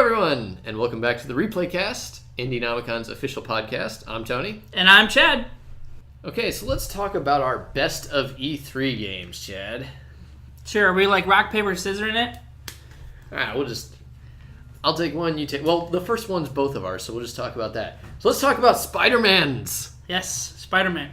everyone, and welcome back to the Replaycast, Indienomicon's official podcast. I'm Tony. And I'm Chad. Okay, so let's talk about our best of E3 games, Chad. Sure, are we like rock, paper, scissors in it? Alright, I'll take one, you take... Well, the first one's both of ours, so we'll just talk about that. So let's talk about Spider-Mans. Yes, SpiderMan.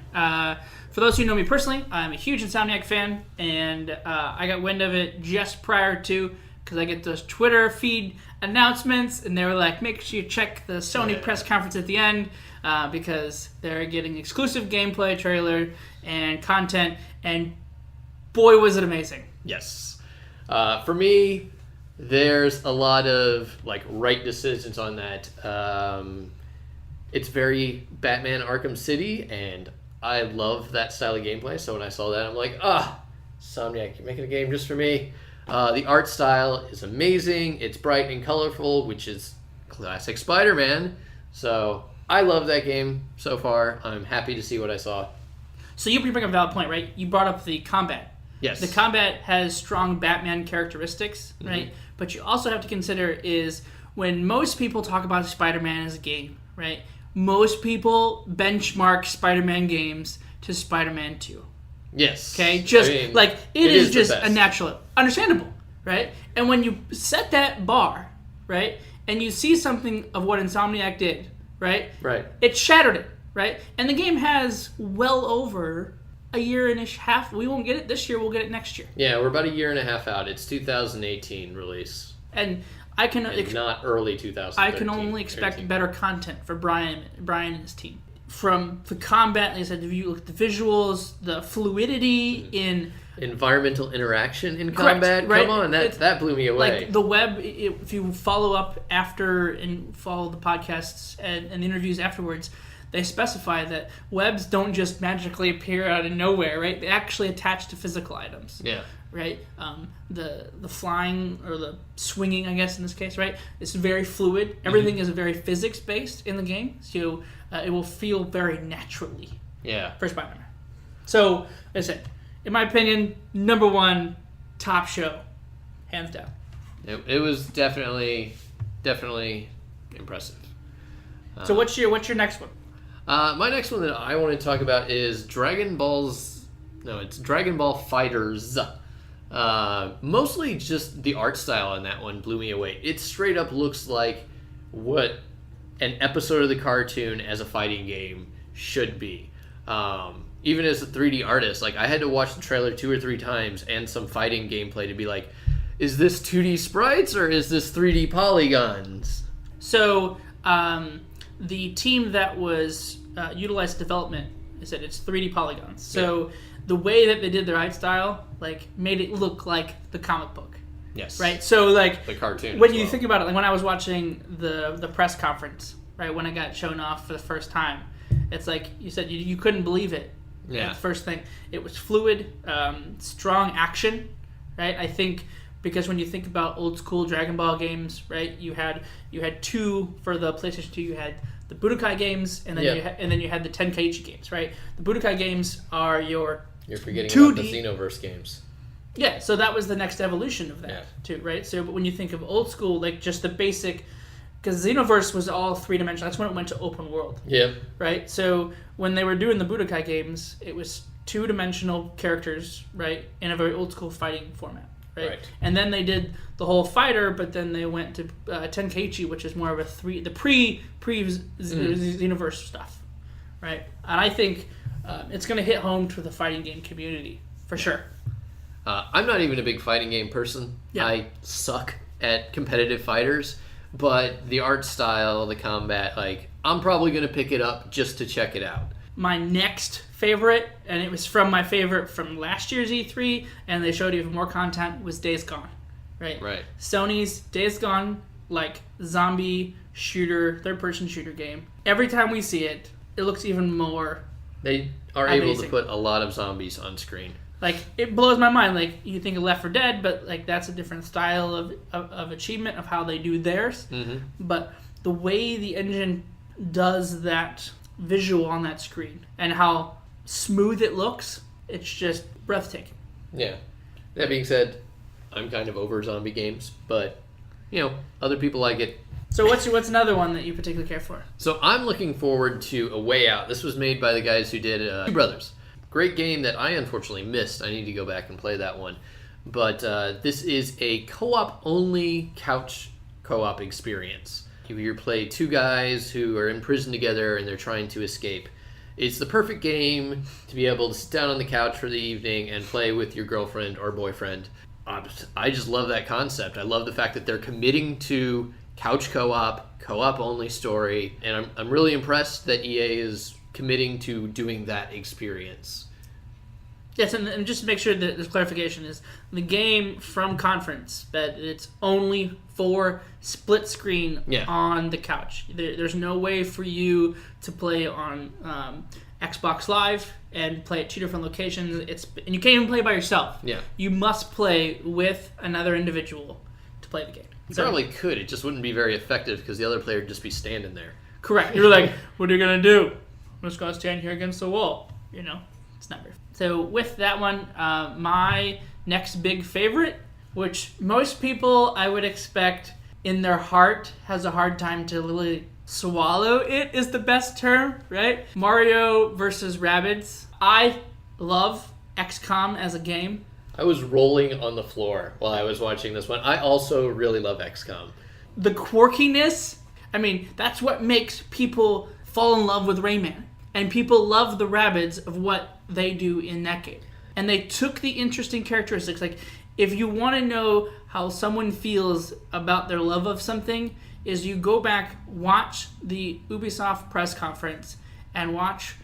For those who know me personally, I'm a huge Insomniac fan, and I got wind of it just prior to, because I get those Twitter feed announcements, and they were like, make sure you check the Sony press conference at the end, because they're getting exclusive gameplay trailer and content, and boy, was it amazing. Yes. For me, there's a lot of right decisions on that. It's very Batman Arkham City, and I love that style of gameplay, so when I saw that, I'm like, Insomniac, you're making a game just for me. The art style is amazing. It's bright and colorful, which is classic Spider-Man. So I love that game so far. I'm happy to see what I saw. So you bring up a valid point, right? You brought up the combat. Yes. The combat has strong Batman characteristics, right? Mm-hmm. But you also have to consider is when most people talk about Spider-Man as a game, right? Most people benchmark Spider-Man games to Spider-Man 2. Yes. Okay? It is just a natural, understandable, right? And when you set that bar, right, and you see something of what Insomniac did, right? Right. It shattered it, right? And the game has well over a year and a half. We won't get it this year. We'll get it next year. Yeah, we're about a year and a half out. It's 2018 release. And I can... not early 2013. I can only expect better content for Brian and his team. From the combat, like I said, if you look at the visuals, the fluidity in... Environmental interaction in correct, combat? Right? Come on, that blew me away. Like the web, if you follow up after and follow the podcasts and the interviews afterwards, they specify that webs don't just magically appear out of nowhere, right? They actually attach to physical items. Yeah. Right? The flying, or the swinging, I guess, in this case, right? It's very fluid. Everything is very physics-based in the game, so it will feel very naturally for Spider-Man. So, like I said, in my opinion, number one, top show, hands down. It was definitely impressive. So what's your next one? My next one that I want to talk about is Dragon Ball FighterZ. Mostly just the art style on that one blew me away. It straight up looks like what an episode of the cartoon as a fighting game should be. Even as a 3D artist, I had to watch the trailer 2 or 3 times and some fighting gameplay to be like, is this 2D sprites or is this 3D polygons? So, the team that was utilized development said it's 3D polygons. So the way that they did their art style, made it look like the comic book. Yes. Right? So, the cartoon. When you think about it, when I was watching the press conference, right, when it got shown off for the first time, it's like you said, you couldn't believe it. Yeah. The first thing. It was fluid, strong action, right? I think because when you think about old school Dragon Ball games, right, you had 2 for the PlayStation 2. You had the Budokai games, and then you had the Tenkaichi games, right? The Budokai games are you're forgetting 2D. about the Xenoverse games. Yeah, so that was the next evolution of that too, right? So, but when you think of old school, just the basic, because Xenoverse was all 3-dimensional. That's when it went to open world. Yeah. Right. So when they were doing the Budokai games, it was 2-dimensional characters, right, in a very old school fighting format. Right? And then they did the whole fighter, but then they went to Tenkaichi, which is more of the pre-Xenoverse stuff, right? And I think it's going to hit home to the fighting game community for sure. I'm not even a big fighting game person. Yeah. I suck at competitive fighters, but the art style, the combat, I'm probably going to pick it up just to check it out. My next favorite, and it was from my favorite from last year's E3, and they showed even more content, was Days Gone. Right. Sony's Days Gone, zombie shooter, third-person shooter game. Every time we see it, it looks even more They are amazing. Able to put a lot of zombies on screen. It blows my mind. You think of Left 4 Dead, but that's a different style of achievement of how they do theirs. Mm-hmm. But the way the engine does that visual on that screen and how smooth it looks, it's just breathtaking. Yeah. That being said, I'm kind of over zombie games, but other people like it. So what's another one that you particularly care for? So I'm looking forward to A Way Out. This was made by the guys who did Two Brothers. Great game that I unfortunately missed. I need to go back and play that one. But this is a co-op only couch co-op experience. You play two guys who are in prison together and they're trying to escape. It's the perfect game to be able to sit down on the couch for the evening and play with your girlfriend or boyfriend. I just love that concept. I love the fact that they're committing to couch co-op only story, and I'm really impressed that EA is committing to doing that experience. Yes, and just to make sure that this clarification is the game from Conference, that it's only for split screen on the couch. There's no way for you to play on Xbox Live and play at two different locations. And you can't even play by yourself. Yeah, you must play with another individual to play the game. You probably could. It just wouldn't be very effective because the other player would just be standing there. Correct. You're like, what are you gonna do? I'm just gonna stand here against the wall. It's not very. So with that one, my next big favorite, which most people I would expect in their heart has a hard time to really swallow it, is the best term, right? Mario versus Rabbids. I love XCOM as a game. I was rolling on the floor while I was watching this one. I also really love XCOM. The quirkiness, that's what makes people fall in love with Rayman. And people love the Rabbids of what they do in that game. And they took the interesting characteristics. Like, if you want to know how someone feels about their love of something, is you go back, watch the Ubisoft press conference, and watch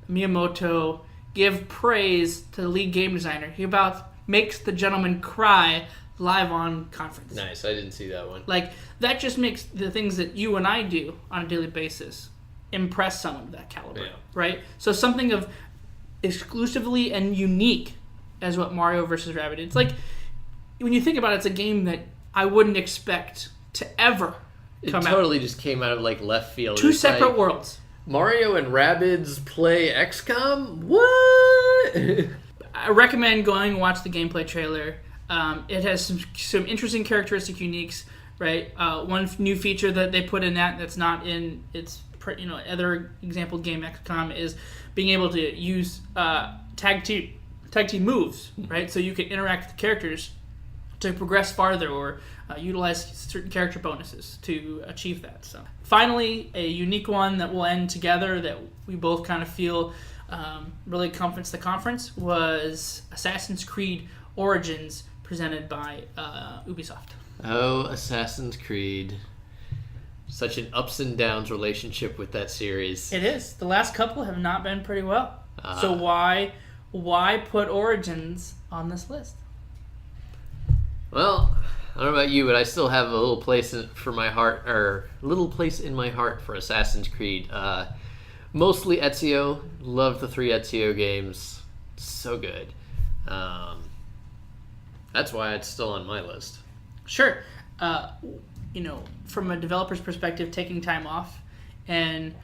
Miyamoto give praise to the lead game designer. He about makes the gentleman cry live on conference. Nice, I didn't see that one. Like, that just makes the things that you and I do on a daily basis impress someone of that caliber, right? So something of exclusively and unique as what Mario vs. Rabbids. It's like, when you think about it, it's a game that I wouldn't expect to ever come out. It totally just came out of left field. Two separate worlds. Mario and Rabbids play XCOM? What? I recommend going and watch the gameplay trailer. It has some interesting characteristic uniques, right? One new feature that they put in that's not in its other example game XCOM is being able to use tag team moves, right? So you can interact with the characters to progress farther or utilize certain character bonuses to achieve that. So finally, a unique one that will end together that we both kind of feel really comforts the conference was Assassin's Creed Origins, presented by Ubisoft. Oh, Assassin's Creed. Such an ups and downs relationship with that series. It is. The last couple have not been pretty well. So why put Origins on this list? Well, I don't know about you, but I still have a little place in my heart for Assassin's Creed. Mostly Ezio. Love the 3 Ezio games. So good. That's why it's still on my list. Sure. From a developer's perspective, taking time off and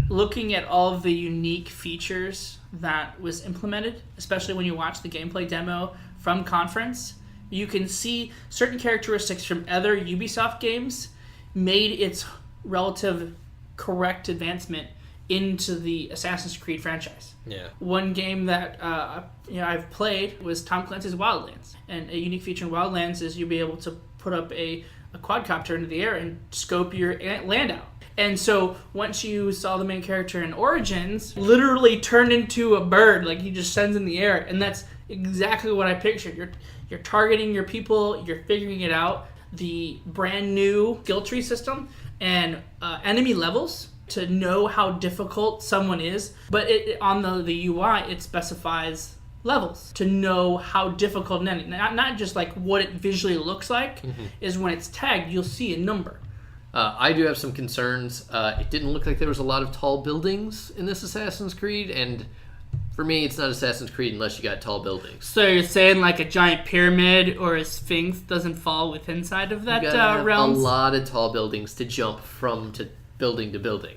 looking at all of the unique features that was implemented, especially when you watch the gameplay demo from Conference, you can see certain characteristics from other Ubisoft games made its relative correct advancement into the Assassin's Creed franchise. Yeah. One game that I've played was Tom Clancy's Wildlands, and a unique feature in Wildlands is you'll be able to put up a quadcopter into the air and scope your land out. And so once you saw the main character in Origins literally turn into a bird, like he just sends in the air, and that's exactly what I pictured. You're targeting your people, you're figuring it out. The brand new skill tree system and enemy levels to know how difficult someone is, but on the UI it specifies levels to know how difficult an enemy, not just like what it visually looks like, is when it's tagged you'll see a number. I do have some concerns. It didn't look like there was a lot of tall buildings in this Assassin's Creed, and for me it's not Assassin's Creed unless you got tall buildings. So you're saying like a giant pyramid or a sphinx doesn't fall within inside of that realm? A lot of tall buildings to jump from to building to building.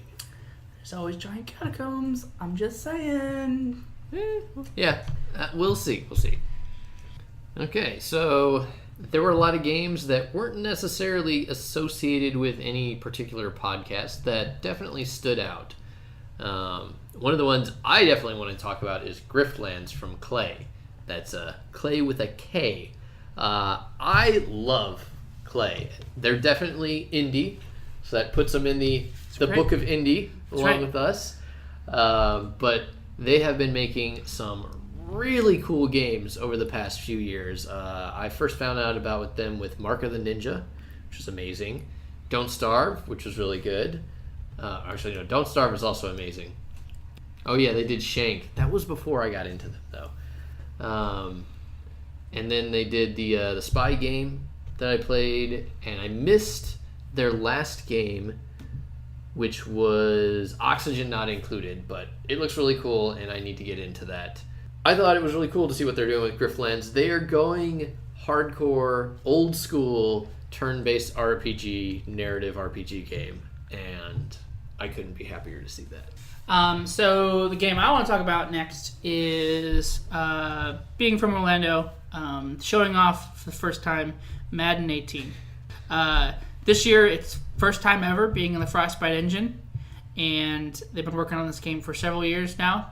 There's always giant catacombs. I'm just saying. Yeah, we'll see. Okay, so there were a lot of games that weren't necessarily associated with any particular podcast that definitely stood out. One of the ones I definitely want to talk about is Griftlands from Clay. That's Clay with a K. I love Clay. They're definitely indie, so that puts them in the book of indie along with us. But they have been making some really cool games over the past few years. I first found out about them with Mark of the Ninja, which is amazing. Don't Starve, which was really good. Actually, no, Don't Starve is also amazing. Oh yeah, they did Shank. That was before I got into them, though. And then they did the Spy game that I played, and I missed their last game, which was Oxygen Not Included, but it looks really cool, and I need to get into that. I thought it was really cool to see what they're doing with Griftlands. They are going hardcore, old school, turn-based RPG, narrative RPG game, and I couldn't be happier to see that. So the game I want to talk about next is, being from Orlando, showing off for the first time Madden 18. This year, it's first time ever being in the Frostbite engine, and they've been working on this game for several years now.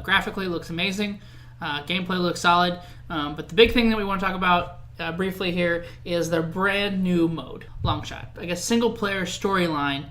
Graphically, it looks amazing. Gameplay looks solid. But the big thing that we want to talk about briefly here is their brand new mode, Longshot. I guess single-player storyline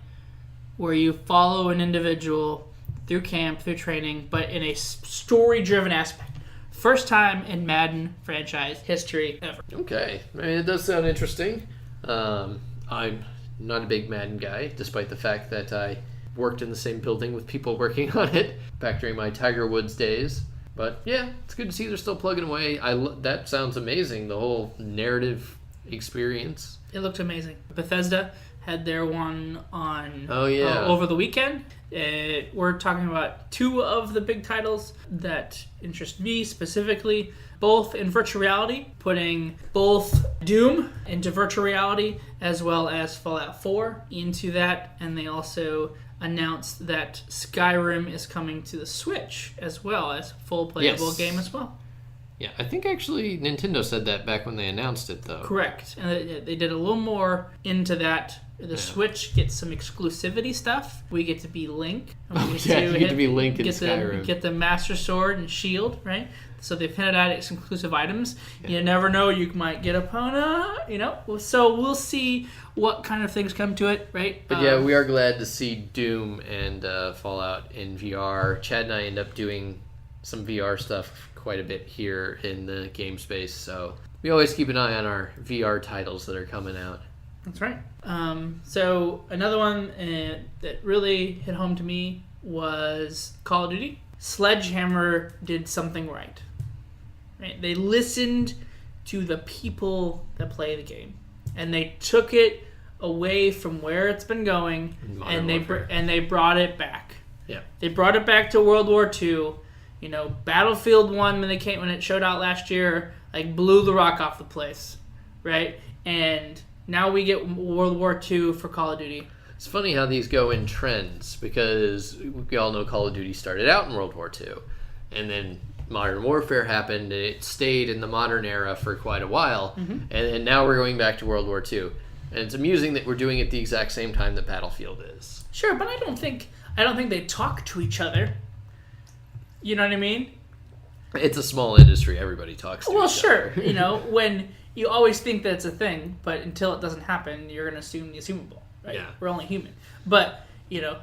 where you follow an individual through camp, through training, but in a story-driven aspect. First time in Madden franchise history ever. Okay. I mean, it does sound interesting. I'm not a big Madden guy, despite the fact that I worked in the same building with people working on it back during my Tiger Woods days. But yeah, it's good to see they're still plugging away. That sounds amazing, the whole narrative experience. It looked amazing. Bethesda had their one on over the weekend. We're talking about two of the big titles that interest me specifically, both in virtual reality, putting both Doom into virtual reality as well as Fallout 4 into that, and they also announced that Skyrim is coming to the Switch as well as a full playable game as well. Yeah, I think actually Nintendo said that back when they announced it, though. Correct. And they did a little more into that. The Switch gets some exclusivity stuff. We get to be Link. You get to be Link in Skyrim. Get the Master Sword and Shield, right? So they've hinted at exclusive items. Yeah. You never know, you might get Epona, So we'll see what kind of things come to it, right? But yeah, we are glad to see Doom and Fallout in VR. Chad and I end up doing some VR stuff quite a bit here in the game space, so we always keep an eye on our VR titles that are coming out. That's right. So another one that really hit home to me was Call of Duty. Sledgehammer did something right. They listened to the people that play the game, and they took it away from where it's been going, and they brought it back. Yeah, they brought it back to World War II. Battlefield 1 when it showed out last year, blew the rock off the place, right? And now we get World War II for Call of Duty. It's funny how these go in trends, because we all know Call of Duty started out in World War II, and then Modern Warfare happened, and it stayed in the modern era for quite a while, and now we're going back to World War II. And it's amusing that we're doing it at the exact same time that Battlefield is. Sure, but I don't think they talk to each other. You know what I mean? It's a small industry. Everybody talks to each other. Well, sure. When you always think that's a thing, but until it doesn't happen, you're going to assume the assumable. Right? Yeah. We're only human. But, redone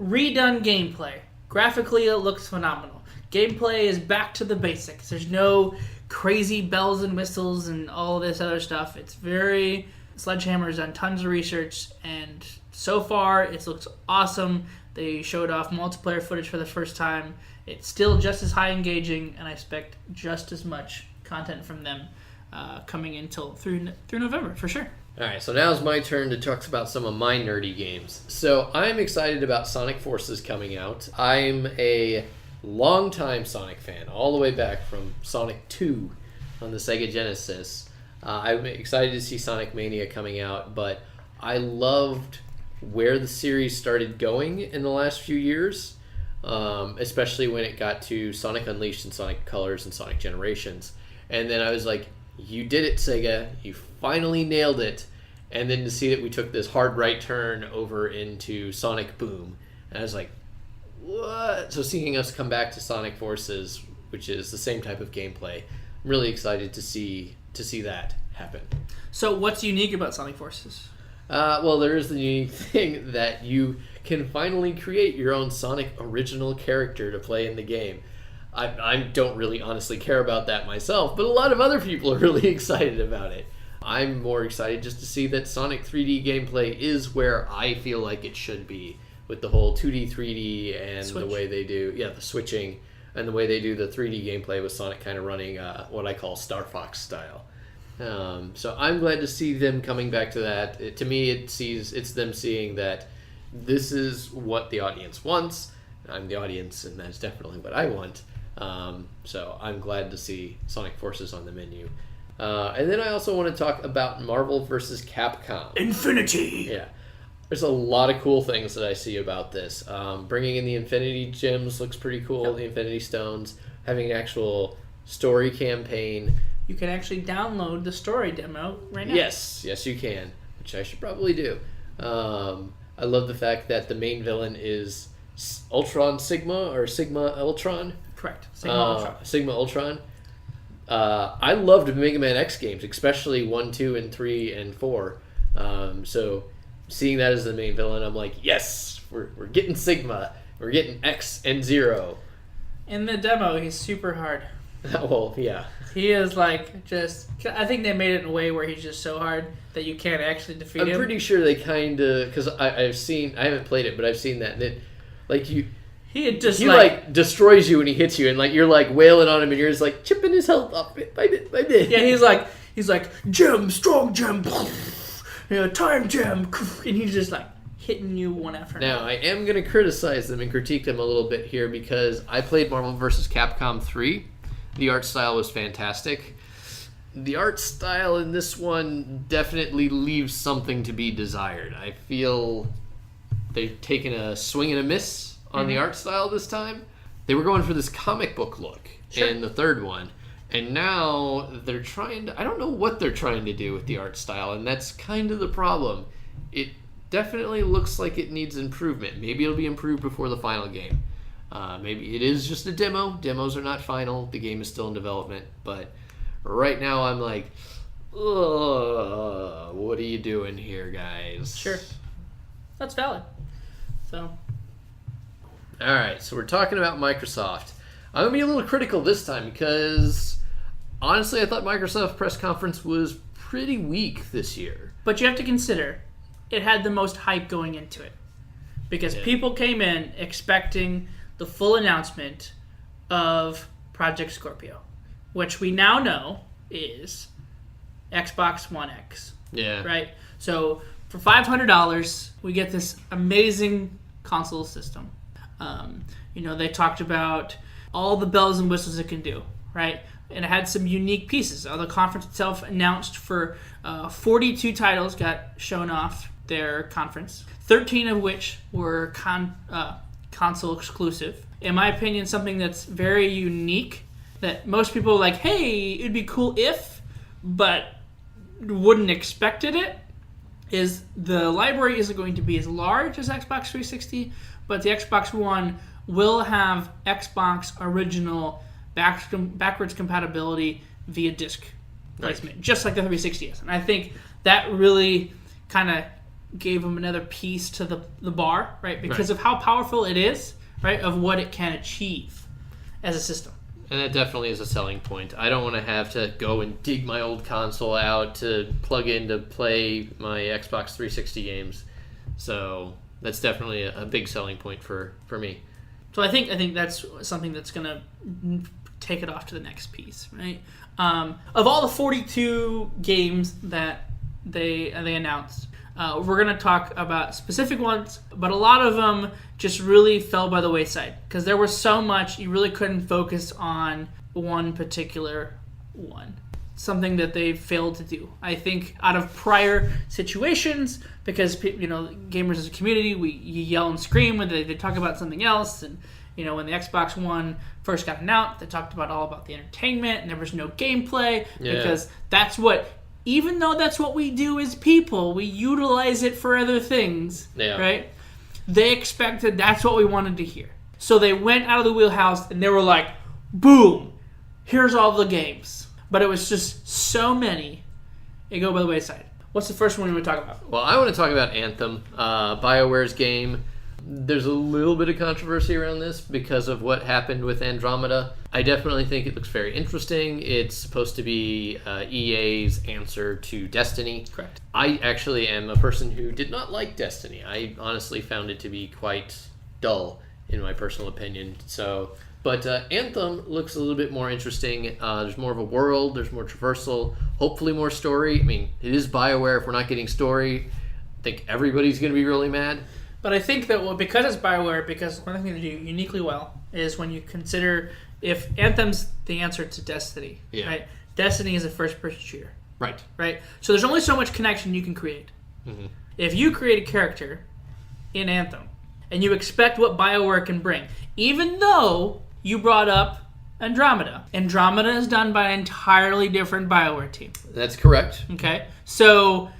gameplay. Graphically, it looks phenomenal. Gameplay is back to the basics. There's no crazy bells and whistles and all this other stuff. It's very... Sledgehammer's done tons of research, and so far, it looks awesome. They showed off multiplayer footage for the first time. It's still just as high engaging, and I expect just as much content from them coming in through November, for sure. All right, so now it's my turn to talk about some of my nerdy games. So I'm excited about Sonic Forces coming out. I'm a longtime Sonic fan, all the way back from Sonic 2 on the Sega Genesis. I'm excited to see Sonic Mania coming out, but I loved where the series started going in the last few years, especially when it got to Sonic Unleashed and Sonic Colors and Sonic Generations. And then I was like, you did it, Sega. You finally nailed it. And then to see that we took this hard right turn over into Sonic Boom. And I was like, what? So seeing us come back to Sonic Forces, which is the same type of gameplay, I'm really excited to see that happen. So what's unique about Sonic Forces? Well, there is the unique thing that you can finally create your own Sonic original character to play in the game. I don't really honestly care about that myself, but a lot of other people are really excited about it. I'm more excited just to see that Sonic 3D gameplay is where I feel like it should be, with the whole 2D, 3D, and the way they do, the switching, and the way they do the 3D gameplay with Sonic kind of running what I call Star Fox style. So I'm glad to see them coming back to that. To me, it's them seeing that this is what the audience wants. I'm the audience, and that's definitely what I want. So I'm glad to see Sonic Forces on the menu. And then I also want to talk about Marvel vs. Capcom. Infinity! Yeah. There's a lot of cool things that I see about this. Bringing in the Infinity Gems looks pretty cool, the Infinity Stones. Having an actual story campaign. You can actually download the story demo right now. Yes, you can, which I should probably do. I love the fact that the main villain is Ultron Sigma, or Sigma Ultron. Correct. Sigma Ultron. I loved Mega Man X games, especially 1, 2, and 3, and 4. So seeing that as the main villain, I'm like, yes, we're getting Sigma. We're getting X and Zero. In the demo, he's super hard. Well, yeah. He is like I think they made it in a way where he's just so hard that you can't actually defeat him. I'm pretty sure they kind of, because I haven't played it, but I've seen that. And it, like, he destroys you when he hits you, and like you're like wailing on him, and you're just like chipping his health off bit by bit by bit. Yeah, he's like gem, strong gem, time gem, and he's just like hitting you one after another. Now I am going to criticize them and critique them a little bit here, because I played Marvel vs. Capcom 3. The art style was fantastic. The art style in this one definitely leaves something to be desired. I feel they've taken a swing and a miss on the art style this time. They were going for this comic book look in the third one, and now they're trying to, I don't know what they're trying to do with the art style, and that's kind of the problem. It definitely looks like it needs improvement. Maybe it'll be improved before the final game. Maybe it is just a demo. Demos are not final. The game is still in development, but right now I'm like, ugh, what are you doing here, guys? Sure. That's valid. So alright, so we're talking about Microsoft. I'm going to be a little critical this time, because honestly I thought Microsoft press conference was pretty weak this year. But you have to consider, it had the most hype going into it. Because people came in expecting the full announcement of Project Scorpio, which we now know is Xbox One X. Yeah. Right? So for $500, we get this amazing console system. They talked about all the bells and whistles it can do, right? And it had some unique pieces. The conference itself announced for 42 titles got shown off their conference, 13 of which were console exclusive. In my opinion, something that's very unique that most people are like, hey, it'd be cool if, but wouldn't expected it, is the library isn't going to be as large as Xbox 360, but the Xbox One will have Xbox original backwards compatibility via disc placement, just like the 360 is. And I think that really kind of gave them another piece to the bar, right? Because of how powerful it is, right? Of what it can achieve as a system. And that definitely is a selling point. I don't want to have to go and dig my old console out to plug in to play my Xbox 360 games. So that's definitely a big selling point for me. So I think that's something that's going to take it off to the next piece, right? Of all the 42 games that they announced, we're going to talk about specific ones, but a lot of them just really fell by the wayside because there was so much you really couldn't focus on one particular one. Something that they failed to do. I think out of prior situations, because gamers as a community, you yell and scream when they talk about something else, and when the Xbox One first got announced, they talked all about the entertainment, and there was no gameplay because that's what. Even though that's what we do as people, we utilize it for other things, right? They expected that's what we wanted to hear. So they went out of the wheelhouse and they were like, boom, here's all the games. But it was just so many, it go by the wayside. What's the first one you want to talk about? Well, I want to talk about Anthem, BioWare's game. There's a little bit of controversy around this because of what happened with Andromeda. I definitely think it looks very interesting. It's supposed to be EA's answer to Destiny. Correct. I actually am a person who did not like Destiny. I honestly found it to be quite dull, in my personal opinion. But Anthem looks a little bit more interesting. There's more of a world. There's more traversal. Hopefully more story. I mean, it is BioWare. If we're not getting story, I think everybody's going to be really mad. But I think that because it's BioWare, because one thing they do uniquely well is when you consider if Anthem's the answer to Destiny, right? Destiny is a first-person shooter. Right? So there's only so much connection you can create. Mm-hmm. If you create a character in Anthem and you expect what BioWare can bring, even though you brought up Andromeda is done by an entirely different BioWare team. That's correct. Okay? So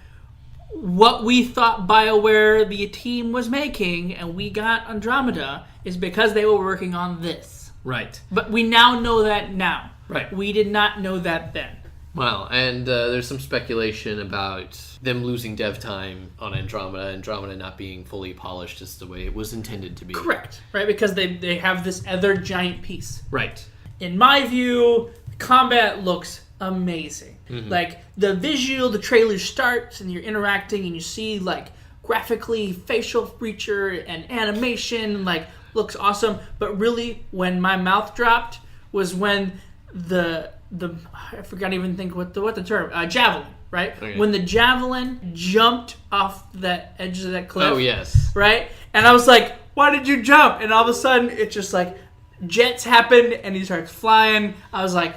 what we thought BioWare, the team, was making, and we got Andromeda, is because they were working on this. Right. But we now know that now. Right. We did not know that then. Well, and there's some speculation about them losing dev time on Andromeda not being fully polished as the way it was intended to be. Correct. Right, because they have this other giant piece. Right. In my view, combat looks amazing. Mm-hmm. Like, the visual, the trailer starts and you're interacting and you see, like, graphically facial feature and animation, like, looks awesome. But really, when my mouth dropped was when the I forgot to even think what the term, javelin, right? Okay. When the javelin jumped off that edge of that cliff. Oh, yes. Right? And I was like, why did you jump? And all of a sudden, it just, like, jets happened and he starts flying. I was like,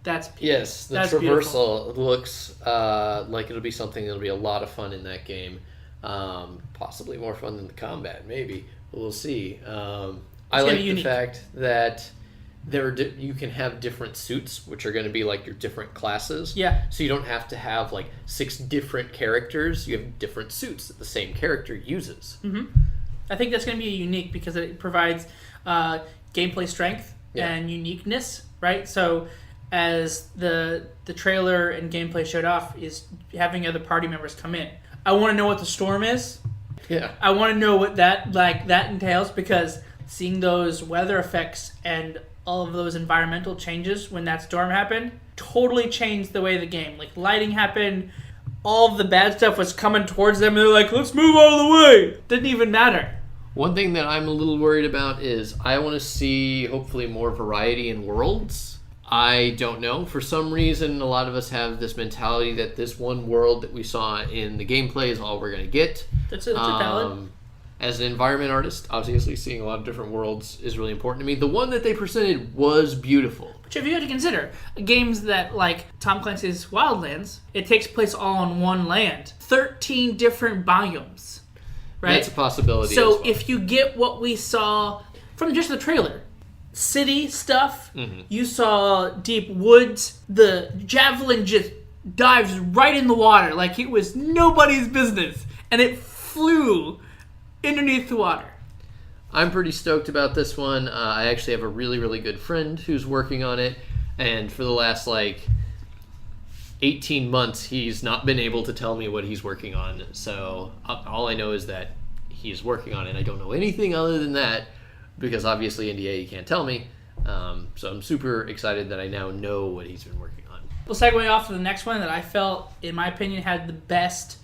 that's beautiful. Yes, the traversal looks like it'll be something that'll be a lot of fun in that game. Possibly more fun than the combat, maybe. We'll see. I like the fact that you can have different suits, which are going to be like your different classes. Yeah. So you don't have to have like 6 different characters. You have different suits that the same character uses. Mm-hmm. I think that's going to be unique because it provides gameplay strength and uniqueness, right? So as the trailer and gameplay showed off is having other party members come in. I want to know what the storm is. Yeah. I want to know what that entails because seeing those weather effects and all of those environmental changes when that storm happened totally changed the way the game. Like, lighting happened, all of the bad stuff was coming towards them, and they're like, let's move out of the way. Didn't even matter. One thing that I'm a little worried about is I want to see, hopefully, more variety in worlds. I don't know. For some reason, a lot of us have this mentality that this one world that we saw in the gameplay is all we're going to get. That's a valid. As an environment artist, obviously seeing a lot of different worlds is really important to me. The one that they presented was beautiful. Which, if you had to consider, games that, like Tom Clancy's Wildlands, it takes place all on one land. 13 different biomes. Right? That's a possibility. So as well. if you get what we saw from just the trailer, city stuff, you saw deep woods, the javelin just dives right in the water like it was nobody's business, and it flew underneath the water. I'm pretty stoked about this one. I actually have a really, really good friend who's working on it, and for the last 18 months, he's not been able to tell me what he's working on. So all I know is that he's working on it. I don't know anything other than that because obviously NDA you can't tell me. So I'm super excited that I now know what he's been working on. We'll segue off to the next one that I felt, in my opinion, had the best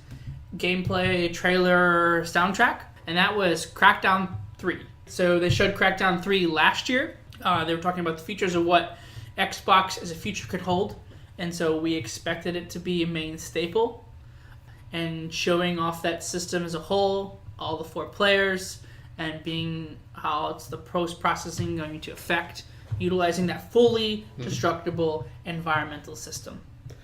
gameplay, trailer, soundtrack, and that was Crackdown 3. So they showed Crackdown 3 last year. They were talking about the features of what Xbox as a future could hold, and so we expected it to be a main staple, and showing off that system as a whole, all the 4 players, and being how it's the post-processing going to affect utilizing that fully destructible environmental system.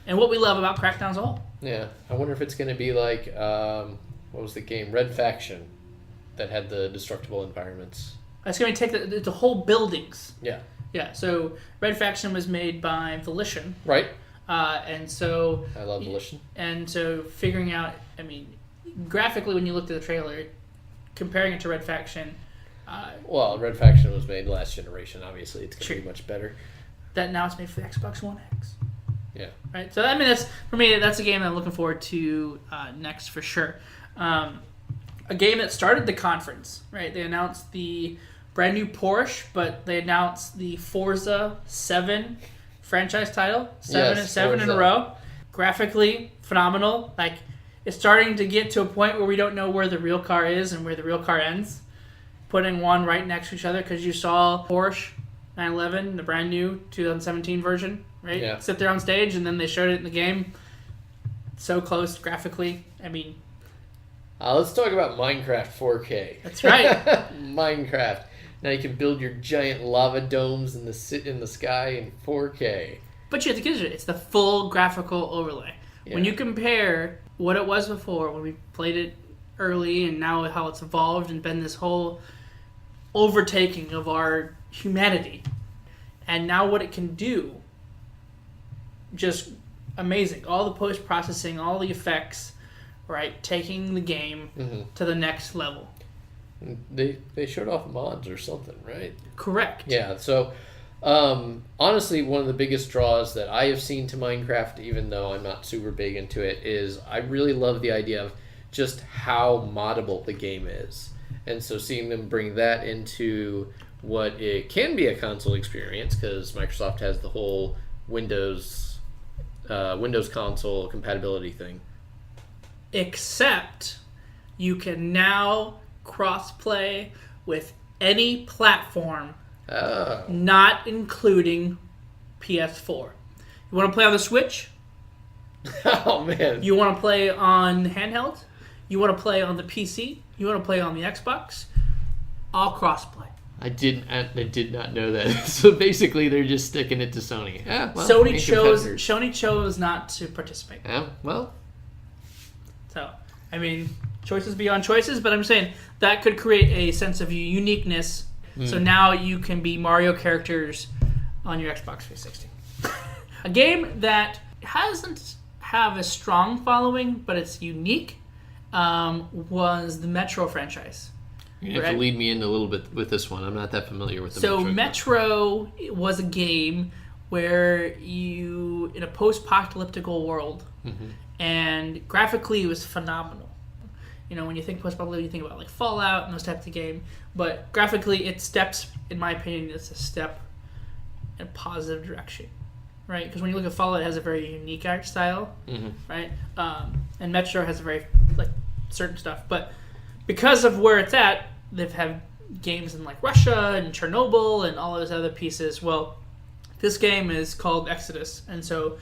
And what we love about Crackdown's all. Yeah, I wonder if it's going to be like, what was the game? Red Faction that had the destructible environments. It's going to take the whole buildings. Yeah. Yeah, so Red Faction was made by Volition. Right. And so... I love Volition. And so figuring out, I mean, graphically when you looked at the trailer, comparing it to Red Faction... well, Red Faction was made last generation. Obviously, it's going to be much better. That now it's made for the Xbox One X. Yeah. Right. So I mean, for me, that's a game that I'm looking forward to next for sure. A game that started the conference. Right. They announced the brand new Porsche, but they announced the Forza 7 franchise title. Seven in a row. Graphically phenomenal. Like it's starting to get to a point where we don't know where the real car is and where the real car ends. Putting one right next to each other because you saw Porsche 911, the brand new 2017 version, right? Yeah. Sit there on stage, and then they showed it in the game. So close graphically. I mean... let's talk about Minecraft 4K. That's right. Minecraft. Now you can build your giant lava domes in the sky in 4K. But you have to consider it's the full graphical overlay. Yeah. When you compare what it was before, when we played it early, and now how it's evolved and been this whole overtaking of our humanity, and now what it can do, just amazing. All the post-processing, all the effects, right, taking the game to the next level. They showed off mods or something, right? Correct. Yeah, so honestly, one of the biggest draws that I have seen to Minecraft, even though I'm not super big into it, is I really love the idea of just how moddable the game is. And so seeing them bring that into what it can be a console experience, because Microsoft has the whole Windows console compatibility thing. Except you can now cross-play with any platform, not including PS4. You want to play on the Switch? Oh, man. You want to play on handheld? You want to play on the PC? You want to play on the Xbox? All cross-play. I did not know that. So basically, they're just sticking it to Sony. Yeah, well, Sony chose not to participate. Yeah, well. So, I mean, choices beyond choices, but I'm saying that could create a sense of uniqueness. So now you can be Mario characters on your Xbox 360. A game that hasn't have a strong following, but it's unique, was the Metro franchise. You have to lead me in a little bit with this one. I'm not that familiar with the Metro. So Metro was a game where you, in a post-apocalyptical world, and graphically it was phenomenal. You know, when you think post-apocalyptic, you think about like Fallout and those types of game, but graphically it steps, in my opinion, it's a step in a positive direction, right? Because when you look at Fallout, it has a very unique art style, right? And Metro has a very like certain stuff, but because of where it's at, they've had games in like Russia and Chernobyl and all those other pieces. Well, this game is called Exodus, and so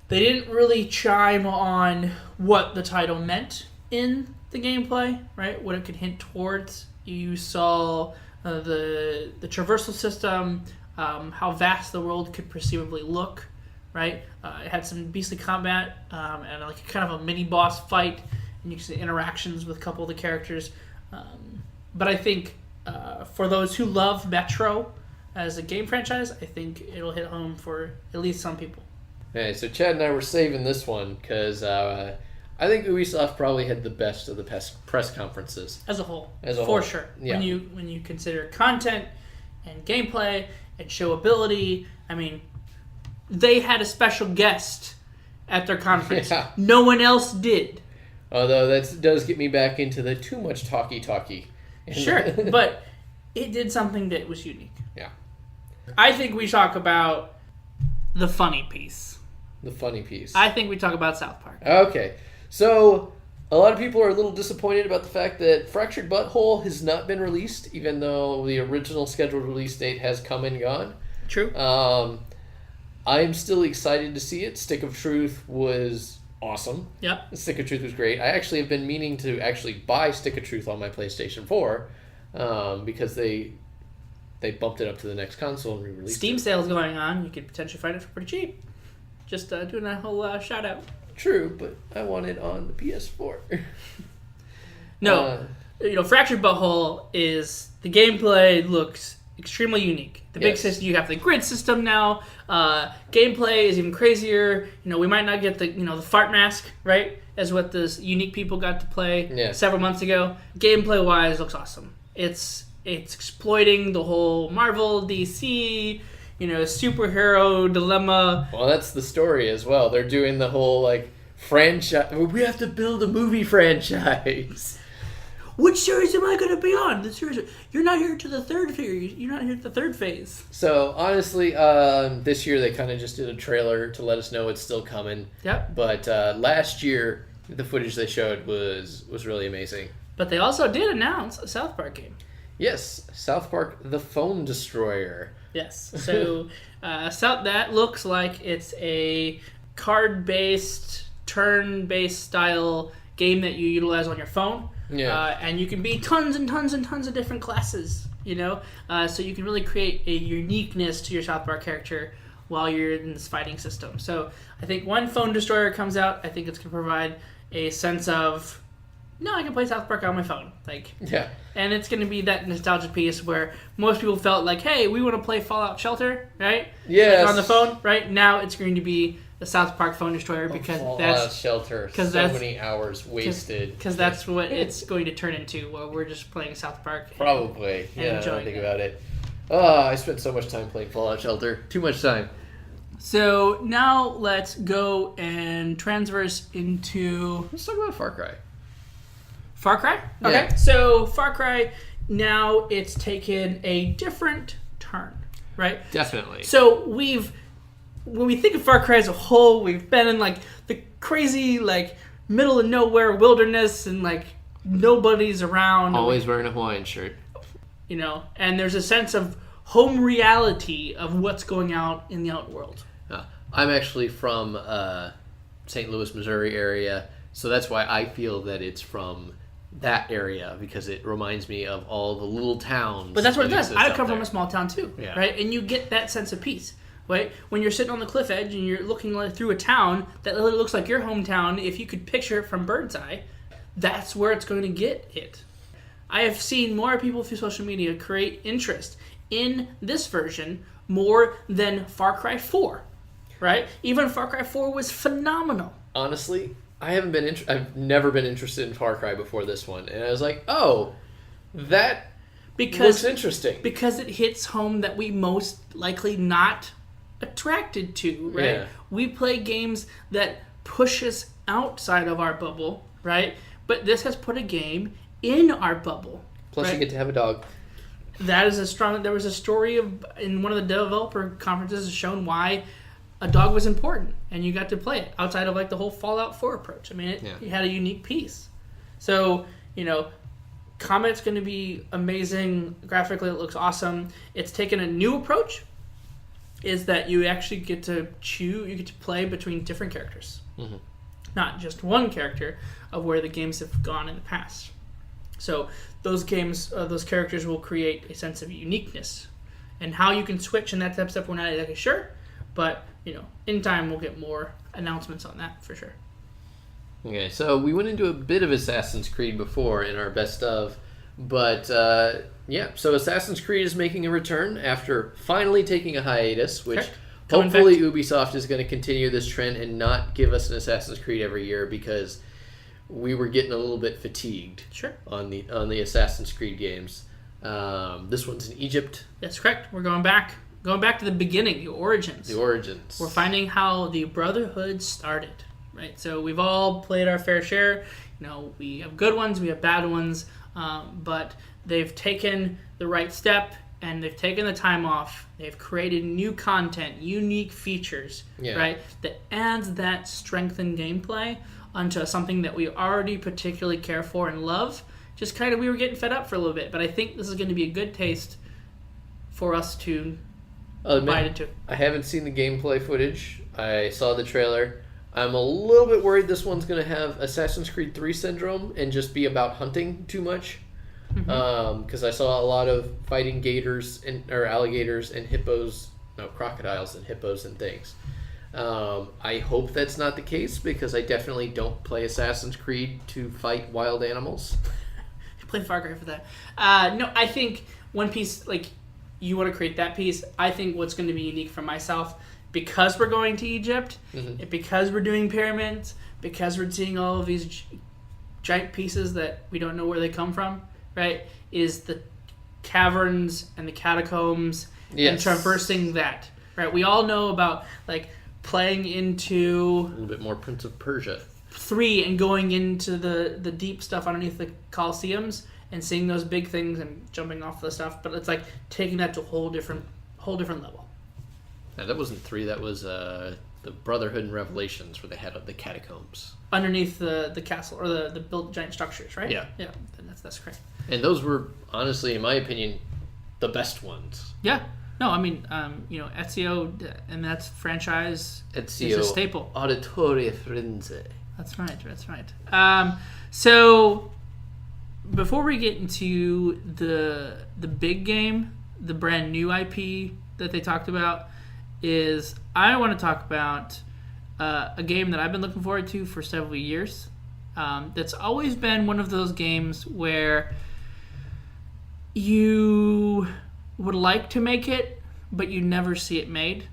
they didn't really chime on what the title meant in the gameplay, right? What it could hint towards. You saw the traversal system, how vast the world could perceivably look, right? It had some beastly combat and like kind of a mini boss fight, and you can see interactions with a couple of the characters. But I think for those who love Metro as a game franchise, I think it'll hit home for at least some people. Okay, so Chad and I were saving this one because I think Ubisoft probably had the best of the press conferences as a whole. For sure. Yeah. When you consider content and gameplay and showability, I mean, they had a special guest at their conference. Yeah. No one else did. Although that does get me back into the too much talky. Sure, but it did something that was unique. Yeah. I think we talk about the funny piece. The funny piece. I think we talk about South Park. Okay. So, a lot of people are a little disappointed about the fact that Fractured Butthole has not been released, even though the original scheduled release date has come and gone. True. I'm still excited to see it. Stick of Truth was awesome. Yep. Stick of Truth was great. I actually have been meaning to actually buy Stick of Truth on my PlayStation 4 because they bumped it up to the next console and re-released Steam it. sales going on. You could potentially find it for pretty cheap. Just doing a whole shout out. True, but I want it on the PS4. No. Fractured Butthole is the gameplay looks extremely unique. The big Yes. system, you have the grid system now. Gameplay is even crazier. We might not get the fart mask, right? As what the unique people got to play several months ago. Gameplay wise, looks awesome. It's exploiting the whole Marvel, DC, superhero dilemma. Well, that's the story as well. They're doing the whole franchise. We have to build a movie franchise. Which series am I going to be on? The series. You're not here to the third phase. You're not here to the third phase. So honestly, this year they kind of just did a trailer to let us know it's still coming. Yep. But last year, the footage they showed was really amazing. But they also did announce a South Park game. Yes, South Park: The Phone Destroyer. Yes. So that looks like it's a card-based, turn-based style game that you utilize on your phone. Yeah. And you can be tons and tons and tons of different classes, so you can really create a uniqueness to your South Park character while you're in this fighting system. So I think when Phone Destroyer comes out, I think it's going to provide a sense of, I can play South Park on my phone. Yeah. And it's going to be that nostalgia piece where most people felt like, hey, we want to play Fallout Shelter, right? Yes. On the phone, right? Now it's going to be the South Park Phone Destroyer because that's Shelter. So many hours wasted. Because that's what it's going to turn into. Where we're just playing South Park. Probably. And I don't think about it. I spent so much time playing Fallout Shelter. Too much time. So now let's go and transverse into. Let's talk about Far Cry. Far Cry? Okay. Yeah. So Far Cry now it's taken a different turn, right? Definitely. So when we think of Far Cry as a whole, we've been in the crazy middle of nowhere wilderness and nobody's around. Always wearing a Hawaiian shirt. And there's a sense of home reality of what's going out in the outworld. I'm actually from St. Louis, Missouri area, so that's why I feel that it's from that area because it reminds me of all the little towns. But that's what it does. I come there. from a small town too, right? And you get that sense of peace. Right? When you're sitting on the cliff edge and you're looking through a town that literally looks like your hometown, if you could picture it from bird's eye, that's where it's going to get it. I have seen more people through social media create interest in this version more than Far Cry 4, right? Even Far Cry 4 was phenomenal. Honestly, I've never been interested in Far Cry before this one, and I was like, oh, that looks interesting because it hits home that we most likely not attracted to, right? Yeah. We play games that push us outside of our bubble, right? But this has put a game in our bubble. Plus, right? you get to have a dog. That is there was a story in one of the developer conferences shown why a dog was important, and you got to play it outside of the whole Fallout 4 approach. I mean, it had a unique piece. So, Combat's going to be amazing. Graphically, it looks awesome. It's taken a new approach. Is that you actually get to play between different characters. Mm-hmm. Not just one character of where the games have gone in the past. So those characters will create a sense of uniqueness. And how you can switch and that type of stuff, we're not exactly sure. But, in time we'll get more announcements on that for sure. Okay, so we went into a bit of Assassin's Creed before in our best of. But, so Assassin's Creed is making a return after finally taking a hiatus, which hopefully Ubisoft is going to continue this trend and not give us an Assassin's Creed every year because we were getting a little bit fatigued on the Assassin's Creed games. This one's in Egypt. That's correct. We're going back to the beginning, the origins. We're finding how the Brotherhood started, right? So we've all played our fair share. We have good ones, we have bad ones. But they've taken the right step and they've taken the time off. They've created new content, unique features, right? That adds that strength in gameplay onto something that we already particularly care for and love. Just we were getting fed up for a little bit, but I think this is going to be a good taste for us to bite into. I haven't seen the gameplay footage. I saw the trailer. I'm a little bit worried this one's going to have Assassin's Creed 3 syndrome and just be about hunting too much. Because I saw a lot of fighting alligators and crocodiles and hippos and things. I hope that's not the case because I definitely don't play Assassin's Creed to fight wild animals. Play Far Cry for that. No, I think one piece, like, you want to create that piece. I think what's going to be unique for myself, because we're going to Egypt, because we're doing pyramids, because we're seeing all of these giant pieces that we don't know where they come from, right, is the caverns and the catacombs and traversing that, right? We all know about, like, playing into... A little bit more Prince of Persia. 3 and going into the deep stuff underneath the Colosseums and seeing those big things and jumping off the stuff, but it's like taking that to a whole different level. No, that wasn't 3. That was the Brotherhood and Revelations, where they had the catacombs Underneath the castle, or the built giant structures, right? Yeah. Yeah, that's correct. And those were, honestly, in my opinion, the best ones. Yeah. No, I mean, Ezio, and that's franchise Ezio, is a staple. Auditore Frenze. That's right. So, before we get into the big game, the brand new IP that they talked about, is I want to talk about a game that I've been looking forward to for several years. That's always been one of those games where you would like to make it, but you never see it made,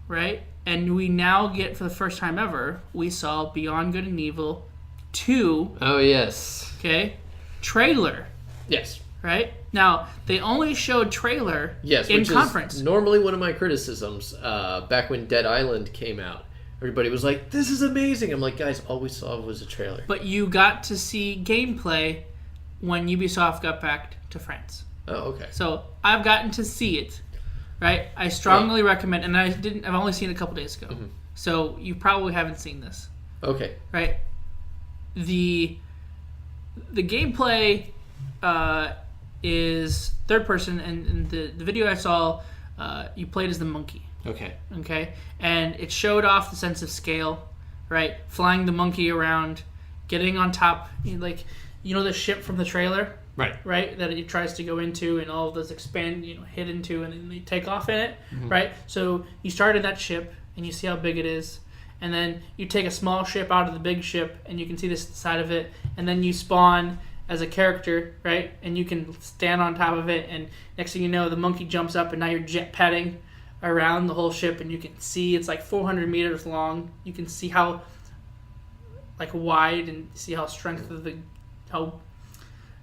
right? And we now get, for the first time ever, we saw Beyond Good and Evil 2. Oh, yes. Okay? Trailer. Yes. Right? Now, they only showed trailer yes, in which conference. Is normally one of my criticisms. Back when Dead Island came out, everybody was like, this is amazing. I'm like, guys, all we saw was a trailer. But you got to see gameplay when Ubisoft got back to France. Oh, okay. So, I've gotten to see it. Right? I strongly recommend, and I've only seen it a couple days ago. Mm-hmm. So you probably haven't seen this. Okay. Right? The gameplay is third person, and the video I saw, you played as the monkey. Okay. Okay? And it showed off the sense of scale, right? Flying the monkey around, getting on top, like, the ship from the trailer? Right, that it tries to go into, and all of those expand, hit into, and then they take off in it, right? So you start in that ship, and you see how big it is, and then you take a small ship out of the big ship, and you can see this side of it, and then you spawn as a character, right? And you can stand on top of it, and next thing you know, the monkey jumps up, and now you're jet padding around the whole ship, and you can see it's like 400 meters long. You can see how, like, wide, and see how how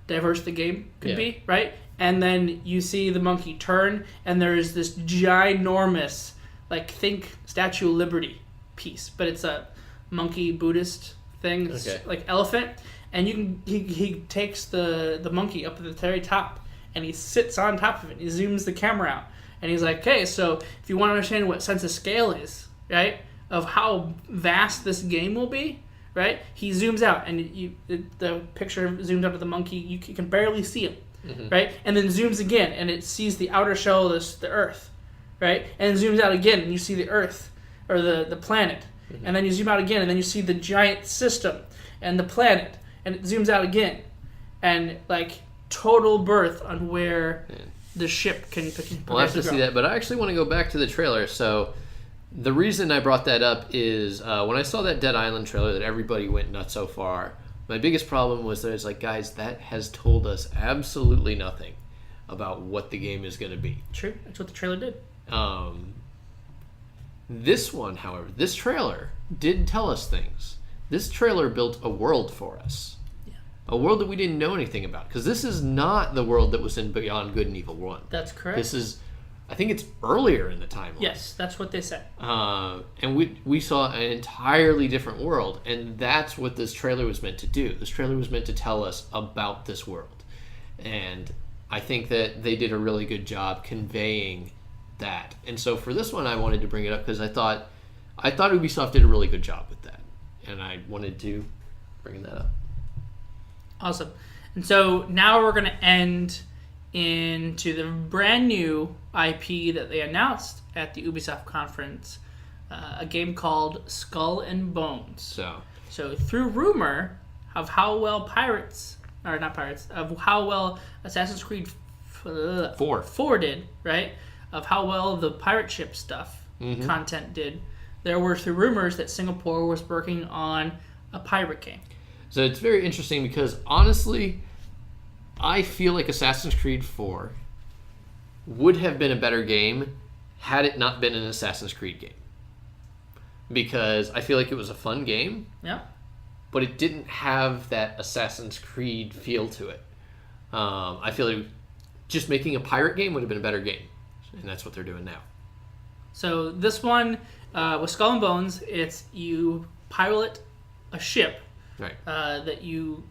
diverse the game could be, right? And then you see the monkey turn, and there's this ginormous, like, think Statue of Liberty piece, but it's a monkey Buddhist thing. It's like elephant, and he takes the monkey up to the very top, and he sits on top of it. He zooms the camera out, and he's like, "Okay, so if you want to understand what sense of scale is, right, of how vast this game will be." Right? He zooms out, and the picture zooms out of the monkey. You can barely see him, right? And then zooms again, and it sees the outer shell of the Earth, right? And then zooms out again, and you see the Earth, or the planet. And then you zoom out again, and then you see the giant system and the planet, and it zooms out again. And, like, total birth on where the ship can We'll have to see that, but I actually want to go back to the trailer, so... The reason I brought that up is when I saw that Dead Island trailer that everybody went nuts so far, my biggest problem was that it's like, guys, that has told us absolutely nothing about what the game is going to be. True. That's what the trailer did. This one, however, this trailer did tell us things. This trailer built a world for us. Yeah. A world that we didn't know anything about. Because this is not the world that was in Beyond Good and Evil 1. That's correct. This is... I think it's earlier in the timeline. Yes, that's what they said. And we saw an entirely different world, and that's what this trailer was meant to do. This trailer was meant to tell us about this world. And I think that they did a really good job conveying that. And so for this one, I wanted to bring it up because I thought Ubisoft did a really good job with that. And I wanted to bring that up. Awesome. And so now we're going to end into the brand new IP that they announced at the Ubisoft conference, a game called Skull and Bones. So through rumor of how well Assassin's Creed 4 did, right? Of how well the pirate ship stuff content did, there were through rumors that Singapore was working on a pirate game. So it's very interesting because honestly, I feel like Assassin's Creed 4 would have been a better game had it not been an Assassin's Creed game. Because I feel like it was a fun game. Yeah. But it didn't have that Assassin's Creed feel to it. I feel like just making a pirate game would have been a better game. And that's what they're doing now. So this one, with Skull and Bones, it's you pilot a ship that you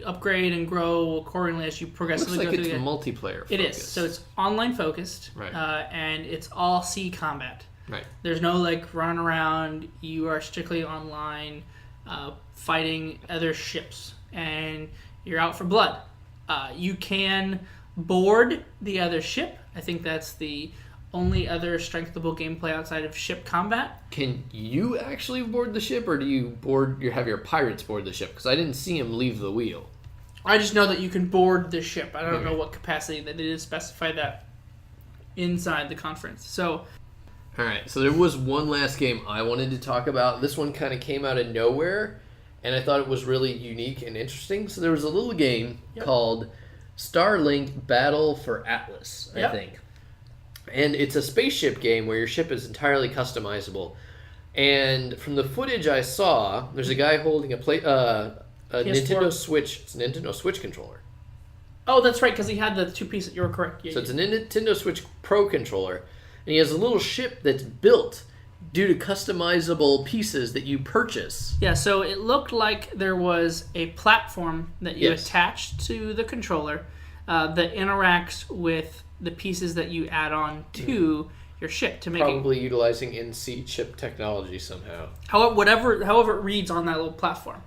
upgrade and grow accordingly as you progressively go through the game. It looks like it's multiplayer focused. It is. So it's online focused. Right. And it's all sea combat. Right. There's no like running around. You are strictly online, fighting other ships, and you're out for blood. You can board the other ship. I think that's the only other strengthable gameplay outside of ship combat. Can you actually board the ship, or do you have your pirates board the ship? Because I didn't see him leave the wheel. I just know that you can board the ship. I don't know what capacity that they did specify that inside the conference. So. All right, so there was one last game I wanted to talk about. This one kind of came out of nowhere, and I thought it was really unique and interesting. So there was a little game called Starlink Battle for Atlas, I think. And it's a spaceship game where your ship is entirely customizable. And from the footage I saw, there's a guy holding a Nintendo Switch. It's a Nintendo Switch controller. Oh, that's right, because he had the two pieces. You were correct. So it's a Nintendo Switch Pro controller. And he has a little ship that's built due to customizable pieces that you purchase. Yeah, so it looked like there was a platform that you attached to the controller that interacts with the pieces that you add on to your ship to make probably utilizing NC chip technology somehow. However it reads on that little platform.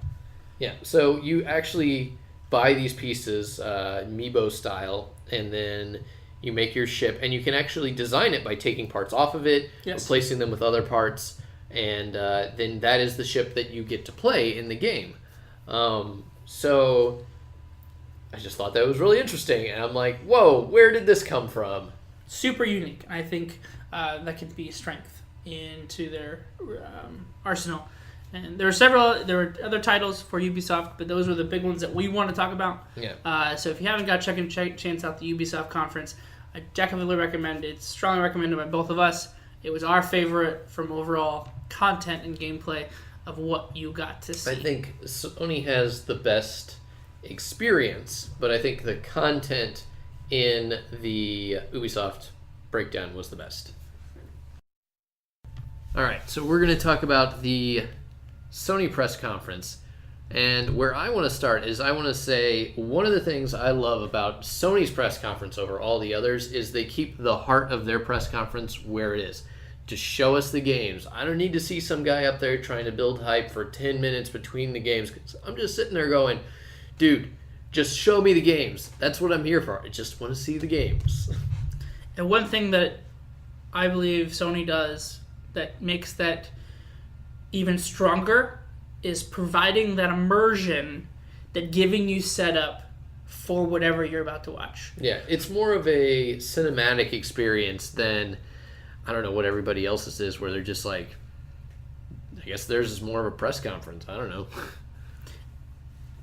Yeah, so you actually buy these pieces, Amiibo style, and then you make your ship, and you can actually design it by taking parts off of it, replacing them with other parts, and then that is the ship that you get to play in the game. So I just thought that was really interesting, and I'm like, whoa, where did this come from? Super unique. I think that could be strength into their arsenal. And there were other titles for Ubisoft, but those were the big ones that we want to talk about. Yeah. So if you haven't got chance out the Ubisoft conference, I definitely recommend it. It's strongly recommended by both of us. It was our favorite from overall content and gameplay of what you got to see. I think Sony has the best experience, but I think the content in the Ubisoft breakdown was the best. All right, so we're going to talk about the Sony press conference, and where I want to start is I want to say one of the things I love about Sony's press conference over all the others is they keep the heart of their press conference where it is. Just show us the games. I don't need to see some guy up there trying to build hype for 10 minutes between the games. I'm just sitting there going, dude, just show me the games. That's what I'm here for. I just want to see the games. And one thing that I believe Sony does that makes that even stronger is providing that immersion, that giving you setup for whatever you're about to watch. Yeah, it's more of a cinematic experience than, I don't know what everybody else's is, where they're just like, I guess theirs is more of a press conference. I don't know.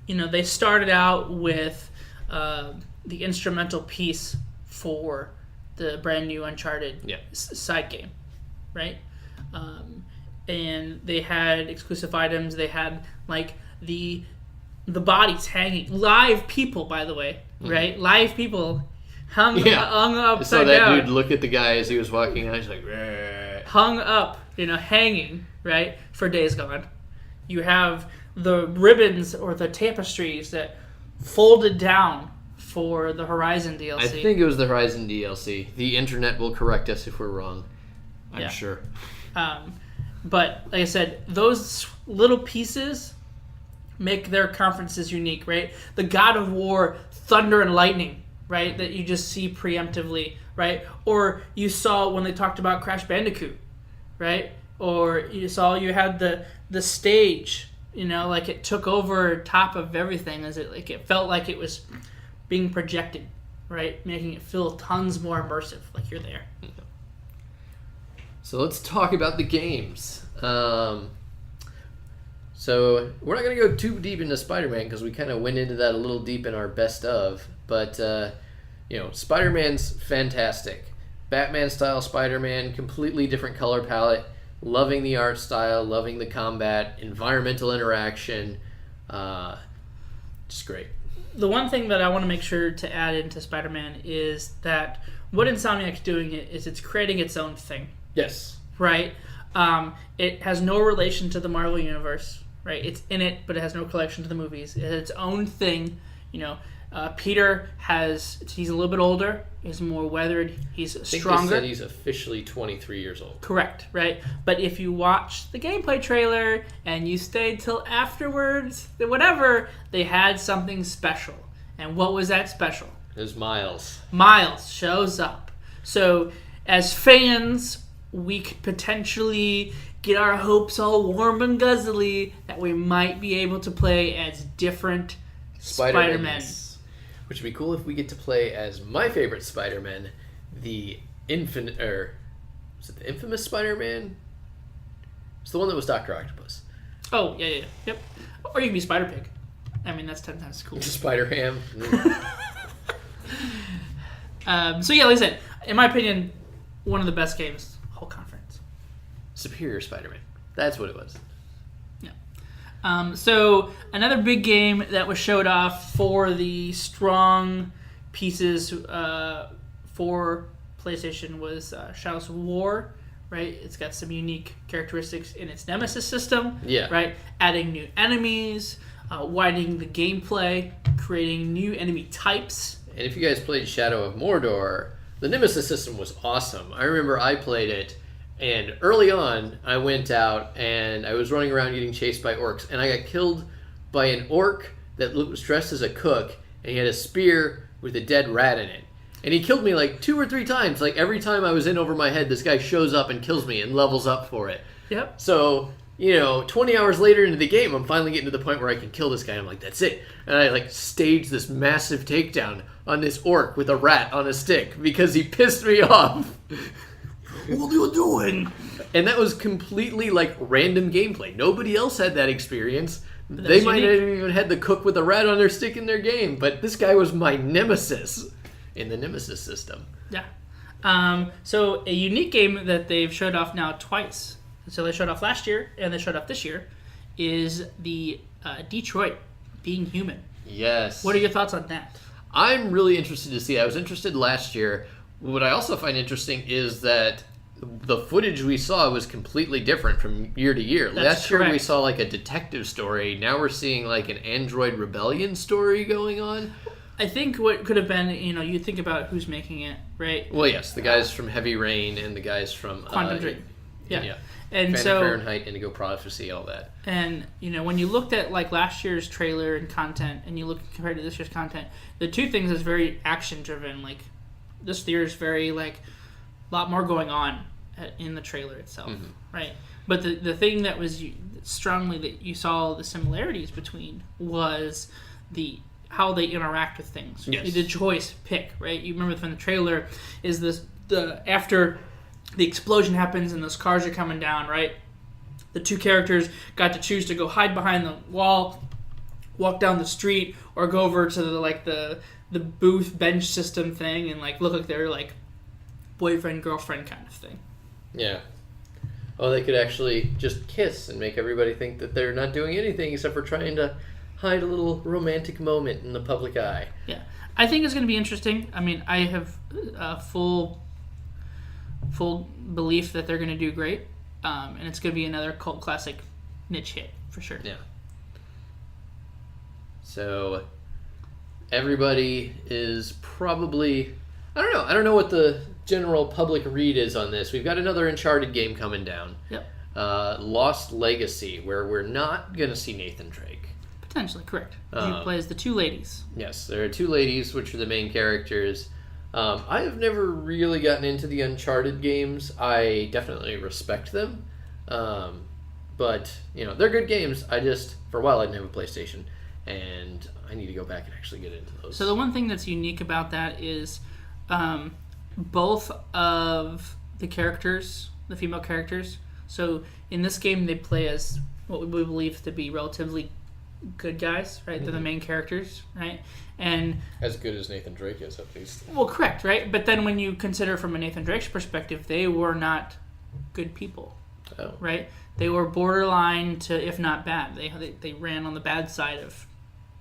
You know, they started out with the instrumental piece for the brand new Uncharted side game, right? And they had exclusive items. They had like the bodies hanging, live people, by the way, right? Live people hung upside down. So that dude look at the guy as he was walking out. He's like, "Rah." Hung up, hanging, right, for Days Gone. You have the ribbons or the tapestries that folded down for the Horizon DLC. I think it was the Horizon DLC. The internet will correct us if we're wrong. I'm sure. But like I said, those little pieces make their conferences unique, right? The God of War, thunder and lightning, right? That you just see preemptively, right? Or you saw when they talked about Crash Bandicoot, right? Or you had the stage, like it took over top of everything, as it felt like it was being projected, right? Making it feel tons more immersive, like you're there. So let's talk about the games. So we're not going to go too deep into Spider-Man because we kind of went into that a little deep in our best of. But, Spider-Man's fantastic. Batman-style Spider-Man, completely different color palette. Loving the art style, loving the combat, environmental interaction. Just great. The one thing that I want to make sure to add into Spider-Man is that what Insomniac's doing is it's creating its own thing. Yes. Right? It has no relation to the Marvel Universe. Right? It's in it, but it has no connection to the movies. It has its own thing. Peter he's a little bit older. He's more weathered. He's stronger. They said he's officially 23 years old. Correct, right? But if you watch the gameplay trailer and you stayed till afterwards, whatever, they had something special. And what was that special? It was Miles. Miles shows up. So as fans, we could potentially get our hopes all warm and guzzly that we might be able to play as different Spider-Men. Which would be cool if we get to play as my favorite Spider-Man, the was it the infamous Spider-Man? It's the one that was Dr. Octopus. Oh, yeah, yep. Or you can be Spider-Pig. I mean, that's 10 times cool. Spider-Ham. So yeah, like I said, in my opinion, one of the best games, whole conference. Superior Spider-Man. That's what it was. So another big game that was showed off for the strong pieces for PlayStation was Shadows of War, right? It's got some unique characteristics in its Nemesis system, right? Adding new enemies, widening the gameplay, creating new enemy types. And if you guys played Shadow of Mordor, the Nemesis system was awesome. I remember I played it. And early on, I went out and I was running around getting chased by orcs, and I got killed by an orc that was dressed as a cook, and he had a spear with a dead rat in it. And he killed me like 2 or 3 times. Like every time I was in over my head, this guy shows up and kills me and levels up for it. Yep. So, 20 hours later into the game, I'm finally getting to the point where I can kill this guy. I'm like, that's it. And I staged this massive takedown on this orc with a rat on a stick because he pissed me off. What are you doing? And that was completely random gameplay. Nobody else had that experience. They might not have even had the cook with a rat on their stick in their game, but this guy was my nemesis in the Nemesis system. Yeah. So a unique game that they've showed off now twice. So they showed off last year and they showed off this year is the Detroit Being Human. Yes. What are your thoughts on that? I'm really interested to see. I was interested last year. What I also find interesting is that the footage we saw was completely different from year to year. Last year we saw a detective story. Now we're seeing an Android rebellion story going on. I think what could have been, you think about who's making it, right? Well, yes, the guys from Heavy Rain and the guys from Quantum Dream. Yeah. And Phantom Fahrenheit, Indigo Prophecy, all that. And when you looked at last year's trailer and content, and you look compared to this year's content, the two things is very action driven. This year's very a lot more going on in the trailer itself, right? But the thing that was strongly that you saw the similarities between was how they interact with things. Yes. The choice pick, right? You remember from the trailer is after the explosion happens and those cars are coming down, right? The two characters got to choose to go hide behind the wall, walk down the street, or go over to the booth bench system thing and look like they're boyfriend girlfriend kind of thing. Yeah. Oh, they could actually just kiss and make everybody think that they're not doing anything except for trying to hide a little romantic moment in the public eye. Yeah, I think it's going to be interesting. I mean, I have full belief that they're going to do great, and it's going to be another cult classic niche hit for sure. Yeah. So everybody is probably... I don't know what the general public read is on this. We've got another Uncharted game coming down. Yep. Lost Legacy, where we're not going to see Nathan Drake. Potentially, correct. He plays the two ladies. Yes, there are two ladies, which are the main characters. I have never really gotten into the Uncharted games. I definitely respect them. But, they're good games. For a while I didn't have a PlayStation. And I need to go back and actually get into those. So the one thing that's unique about that is both of the characters, the female characters. So in this game they play as what we believe to be relatively good guys, right? They're the main characters, right? And as good as Nathan Drake is, at least. well, correct, right? But then when you consider from a Nathan Drake's perspective, they were not good people, right? They were borderline to, if not bad. They ran on the bad side of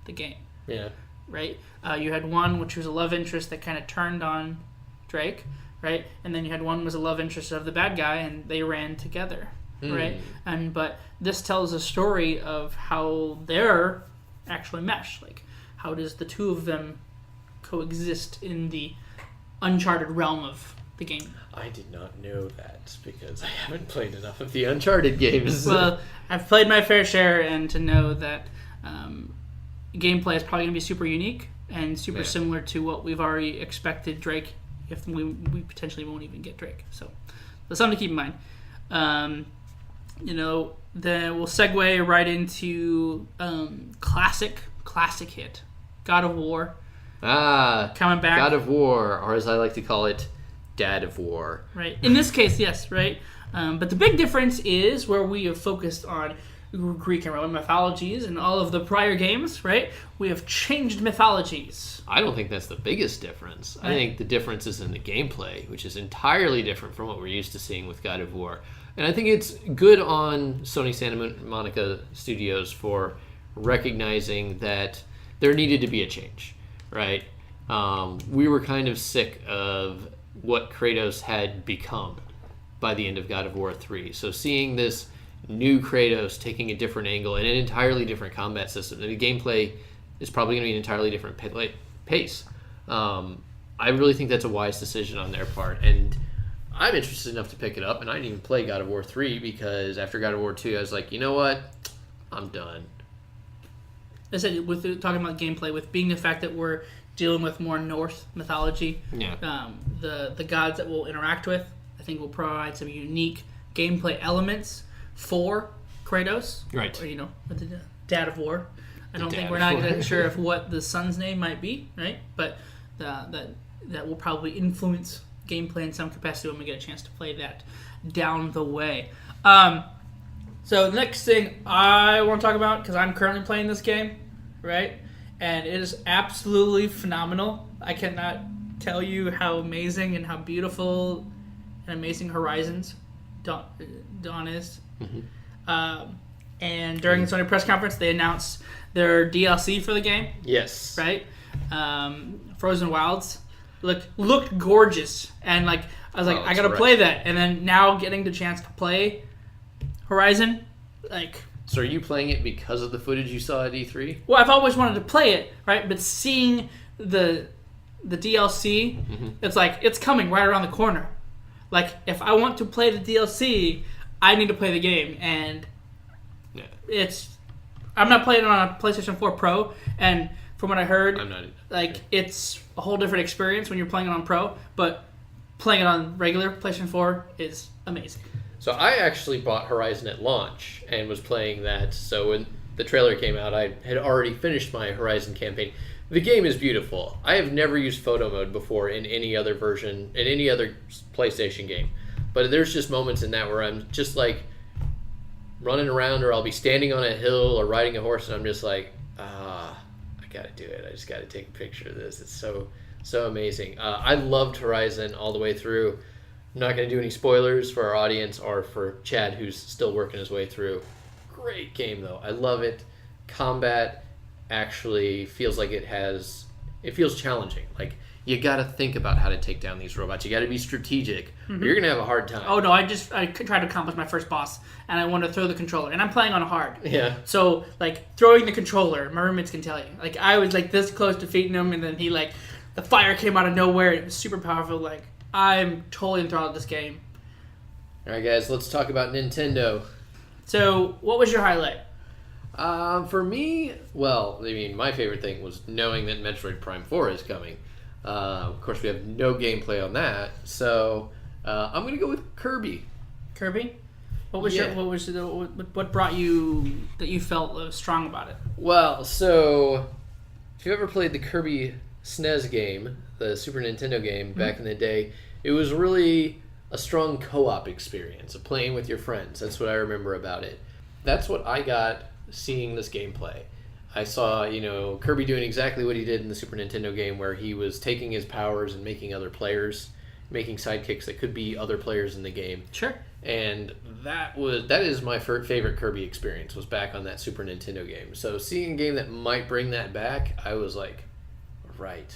the game. Yeah. Right? You had one which was a love interest that kind of turned on Drake, right? And then you had one was a love interest of the bad guy, and they ran together, right? But this tells a story of how they're actually meshed. Like, how does the two of them coexist in the uncharted realm of the game? I did not know that because I haven't played enough of the Uncharted games. Well, I've played my fair share, and to know that gameplay is probably going to be super unique and super similar to what we've already expected Drake, if we potentially won't even get Drake. So that's something to keep in mind. Then we'll segue right into classic hit, God of War. Coming back. God of War, or as I like to call it, Dad of War. Right. In this case, yes, right? But the big difference is where we have focused on Greek and Roman mythologies and all of the prior games, right? We have changed mythologies. I don't think that's the biggest difference. Right. I think the difference is in the gameplay, which is entirely different from what we're used to seeing with God of War. And I think it's good on Sony Santa Monica Studios for recognizing that there needed to be a change, right? We were kind of sick of what Kratos had become by the end of God of War 3. So seeing this new Kratos taking a different angle and an entirely different combat system, the gameplay is probably going to be an entirely different pace. I really think that's a wise decision on their part, and I'm interested enough to pick it up, and I didn't even play God of War 3 because after God of War 2 I was like, you know what, I'm done. I said, with talking about gameplay, with being the fact that we're dealing with more Norse mythology, the gods that we'll interact with, I think will provide some unique gameplay elements for Kratos, right? Or, with the Dad of War. I don't think we're not sure of what the son's name might be, right? But that will probably influence gameplay in some capacity when we get a chance to play that down the way. So the next thing I want to talk about, because I'm currently playing this game, right? And it is absolutely phenomenal. I cannot tell you how amazing and how beautiful and amazing Horizons Dawn is. Mm-hmm. And during the Sony press conference, they announced their DLC for the game. Yes. Right? Frozen Wilds looked gorgeous. And I was like, I got to play that. And then now getting the chance to play Horizon, So are you playing it because of the footage you saw at E3? Well, I've always wanted to play it, right? But seeing the DLC, it's like, it's coming right around the corner. If I want to play the DLC, I need to play the game. And I'm not playing it on a PlayStation 4 Pro. And from what I heard, it's a whole different experience when you're playing it on Pro. But playing it on regular PlayStation 4 is amazing. So I actually bought Horizon at launch and was playing that. So when the trailer came out, I had already finished my Horizon campaign. The game is beautiful. I have never used photo mode before in any other version, in any other PlayStation game. But there's just moments in that where I'm just running around, or I'll be standing on a hill or riding a horse, and I'm just like, I gotta do it. I just gotta take a picture of this. It's so amazing. I loved Horizon all the way through. I'm not going to do any spoilers for our audience or for Chad, who's still working his way through. Great game, though. I love it. Combat actually feels like it feels challenging. You got to think about how to take down these robots. You got to be strategic, or you're going to have a hard time. Oh, no, I tried to accomplish my first boss, and I wanted to throw the controller, and I'm playing on hard. Yeah. So, throwing the controller, my roommates can tell you. I was, this close to defeating him, and then he, the fire came out of nowhere. It was super powerful, I'm totally enthralled with this game. All right, guys, let's talk about Nintendo. So, what was your highlight? For me, my favorite thing was knowing that Metroid Prime 4 is coming. Of course, we have no gameplay on that, so I'm going to go with Kirby. Kirby? What brought you that you felt strong about it? Well, so if you ever played the Kirby SNES game, the Super Nintendo game back in the day, it was really a strong co-op experience of playing with your friends. That's what I remember about it. that's what I got seeing this gameplay. I saw, Kirby doing exactly what he did in the Super Nintendo game, where he was taking his powers and making other players, making sidekicks that could be other players in the game. Sure. And that is my favorite Kirby experience, was back on that Super Nintendo game. So seeing a game that might bring that back, I was like, right.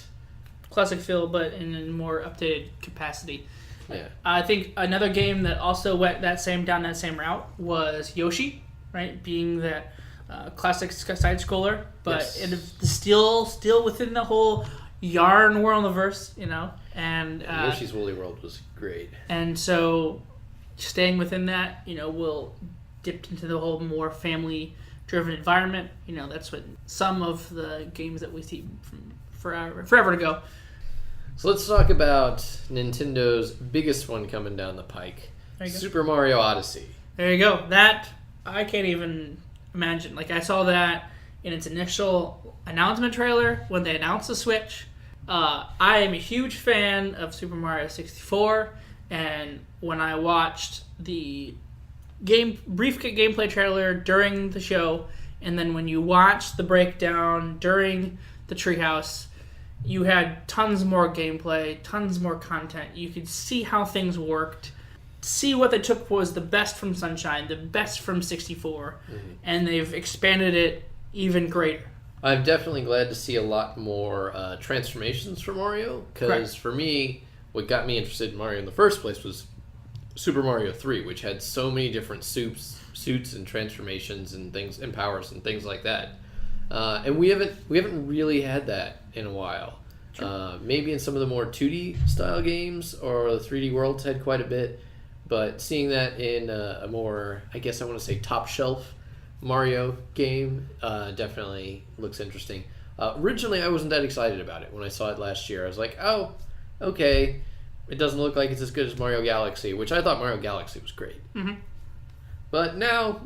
Classic feel, but in a more updated capacity. Yeah. I think another game that also went down that same route was Yoshi, right? Being that classic side scroller, but Yes. it still within the whole Yarn world-verse, and Yoshi's Woolly World was great. And so, staying within that, we'll dip into the whole more family-driven environment. That's what some of the games that we see from forever ago. So let's talk about Nintendo's biggest one coming down the pike. There you go. Super Mario Odyssey. There you go. That, I can't even imagine. Like, I saw that in its initial announcement trailer when they announced the Switch. I am a huge fan of Super Mario 64, and when I watched the brief gameplay trailer during the show, and then when you watch the breakdown during the Treehouse, you had tons more gameplay, tons more content. You could see how things worked, see what they took was the best from Sunshine, the best from 64, and they've expanded it even greater. I'm definitely glad to see a lot more transformations for Mario, because for me, what got me interested in Mario in the first place was Super Mario 3, which had so many different suits and transformations and things and powers and things like that. And we haven't really had that in a while. Maybe in some of the more 2D style games, or the 3D worlds had quite a bit, but seeing that in a more, I guess I want to say, top shelf Mario game definitely looks interesting. Originally, I wasn't that excited about it when I saw it last year. I was like, oh, okay, it doesn't look like it's as good as Mario Galaxy, which I thought Mario Galaxy was great. Mm-hmm. But now,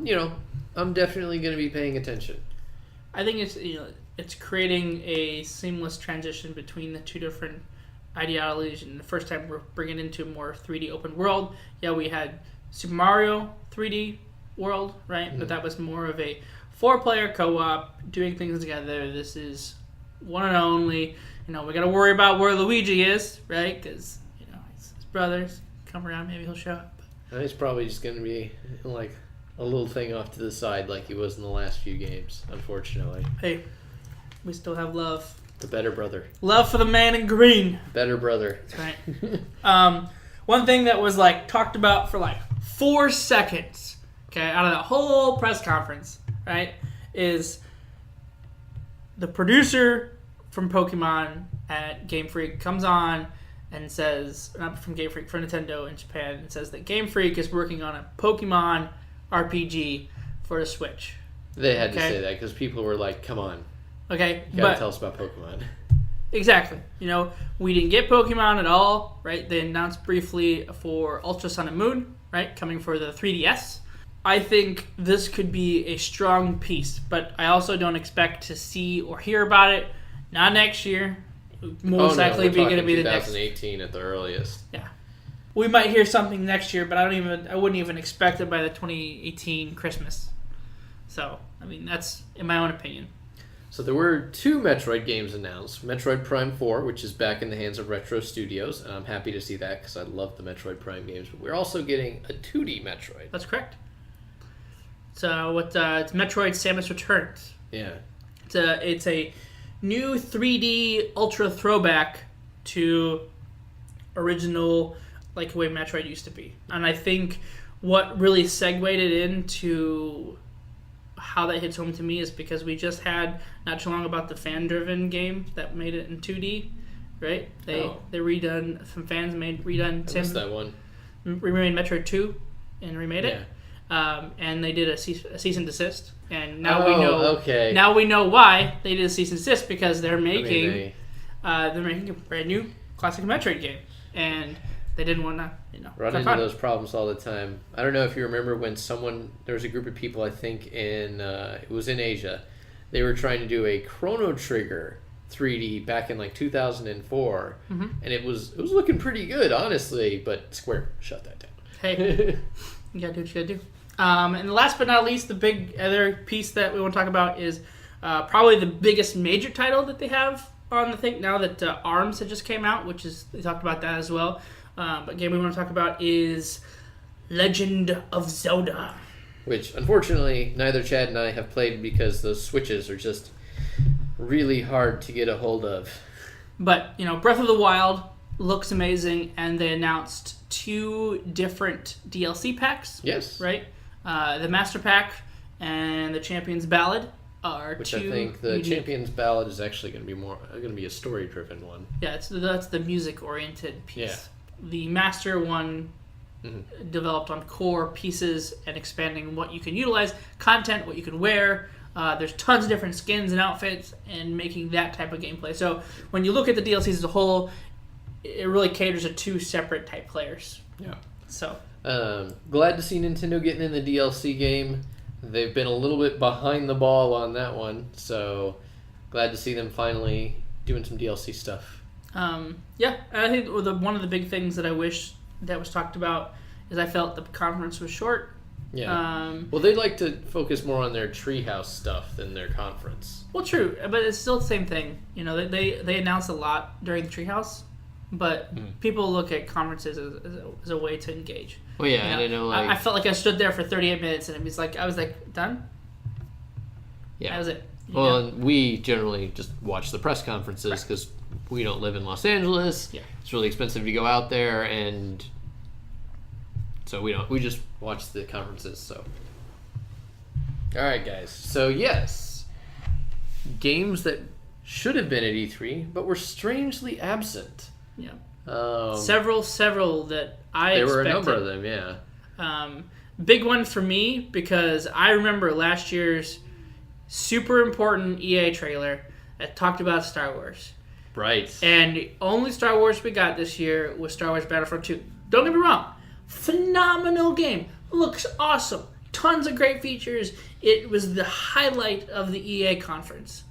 I'm definitely going to be paying attention. I think it's creating a seamless transition between the two different ideologies, and the first time we're bringing into a more 3D open world. Yeah, we had Super Mario 3D world, right? Mm-hmm. But that was more of a 4-player co-op, doing things together. This is one and only. We got to worry about where Luigi is, right? Because his brothers come around, maybe he'll show up. He's probably just going to be like a little thing off to the side, like he was in the last few games. Unfortunately. Hey, we still have love. The better brother. Love for the man in green. Better brother. That's right. One thing that was talked about for 4 seconds, okay, out of that whole press conference, right, is the producer from Pokemon at Game Freak comes on and says, not from Game Freak, from Nintendo in Japan, and says that Game Freak is working on a Pokemon RPG for the Switch. They had to say that because people were like, come on. Okay, you gotta tell us about Pokemon. Exactly. We didn't get Pokemon at all, right? They announced briefly for Ultra Sun and Moon, right? Coming for the 3DS. I think this could be a strong piece, but I also don't expect to see or hear about it. Not next year. Most likely going to be the next 2018 at the earliest. Yeah. We might hear something next year, but I wouldn't even expect it by the 2018 Christmas. So, that's in my own opinion. So there were 2 Metroid games announced. Metroid Prime 4, which is back in the hands of Retro Studios, and I'm happy to see that because I love the Metroid Prime games. But we're also getting a 2D Metroid. That's correct. So it's Metroid Samus Returns. Yeah. It's a new 3D Ultra throwback to original, the way Metroid used to be. And I think what really segued it into how that hits home to me is because we just had not too long about the fan-driven game that made it in 2D, right? They redone, some fans redone I missed that one. Remade Metroid 2 and remade it. And they did a cease and desist, and now we know. Okay. Now we know why they did a cease and desist, because they're making a brand new classic Metroid game, and they didn't want to run into those problems all the time. I don't know if you remember when there was a group of people, I think it was in Asia, they were trying to do a Chrono Trigger 3D back in 2004, and it was looking pretty good, honestly, but Square shut that down. Hey, you gotta do what you gotta do. And last but not least, the big other piece that we want to talk about is probably the biggest major title that they have on the thing now that ARMS had just came out, which is, they talked about that as well. But the game we want to talk about is Legend of Zelda. Which, unfortunately, neither Chad and I have played because those Switches are just really hard to get a hold of. But, Breath of the Wild looks amazing, and they announced 2 different DLC packs. Yes. Right? The Master Pack and the Champion's Ballad are Which 2 I think the unique. Champion's Ballad is actually going to be a story-driven one. Yeah, that's the music-oriented piece. Yeah. The Master one developed on core pieces and expanding what you can utilize, content, what you can wear. There's tons of different skins and outfits, and making that type of gameplay. So when you look at the DLCs as a whole, it really caters to 2 separate type players. Yeah. So glad to see Nintendo getting in the DLC game. They've been a little bit behind the ball on that one, so glad to see them finally doing some DLC stuff. Yeah, and I think one of the big things that I wish that was talked about is I felt the conference was short. Yeah. Well, they like to focus more on their treehouse stuff than their conference. Well, true, but it's still the same thing. They announced a lot during the treehouse, but people look at conferences as a way to engage. Well, yeah, and I know, like, I felt like I stood there for 38 minutes, and I was like, done? Yeah. That was it. Well, and we generally just watch the press conferences because we don't live in Los Angeles. Yeah. It's really expensive to go out there, and so we just watch the conferences. So, all right, guys. So yes, games that should have been at E3 but were strangely absent. Yeah. Several that I there expected. were a number of them. Yeah. Big one for me because I remember last year's super important EA trailer that talked about Star Wars. Right. And the only Star Wars we got this year was Star Wars Battlefront 2. Don't get me wrong. Phenomenal game. Looks awesome. Tons of great features. It was the highlight of the EA conference.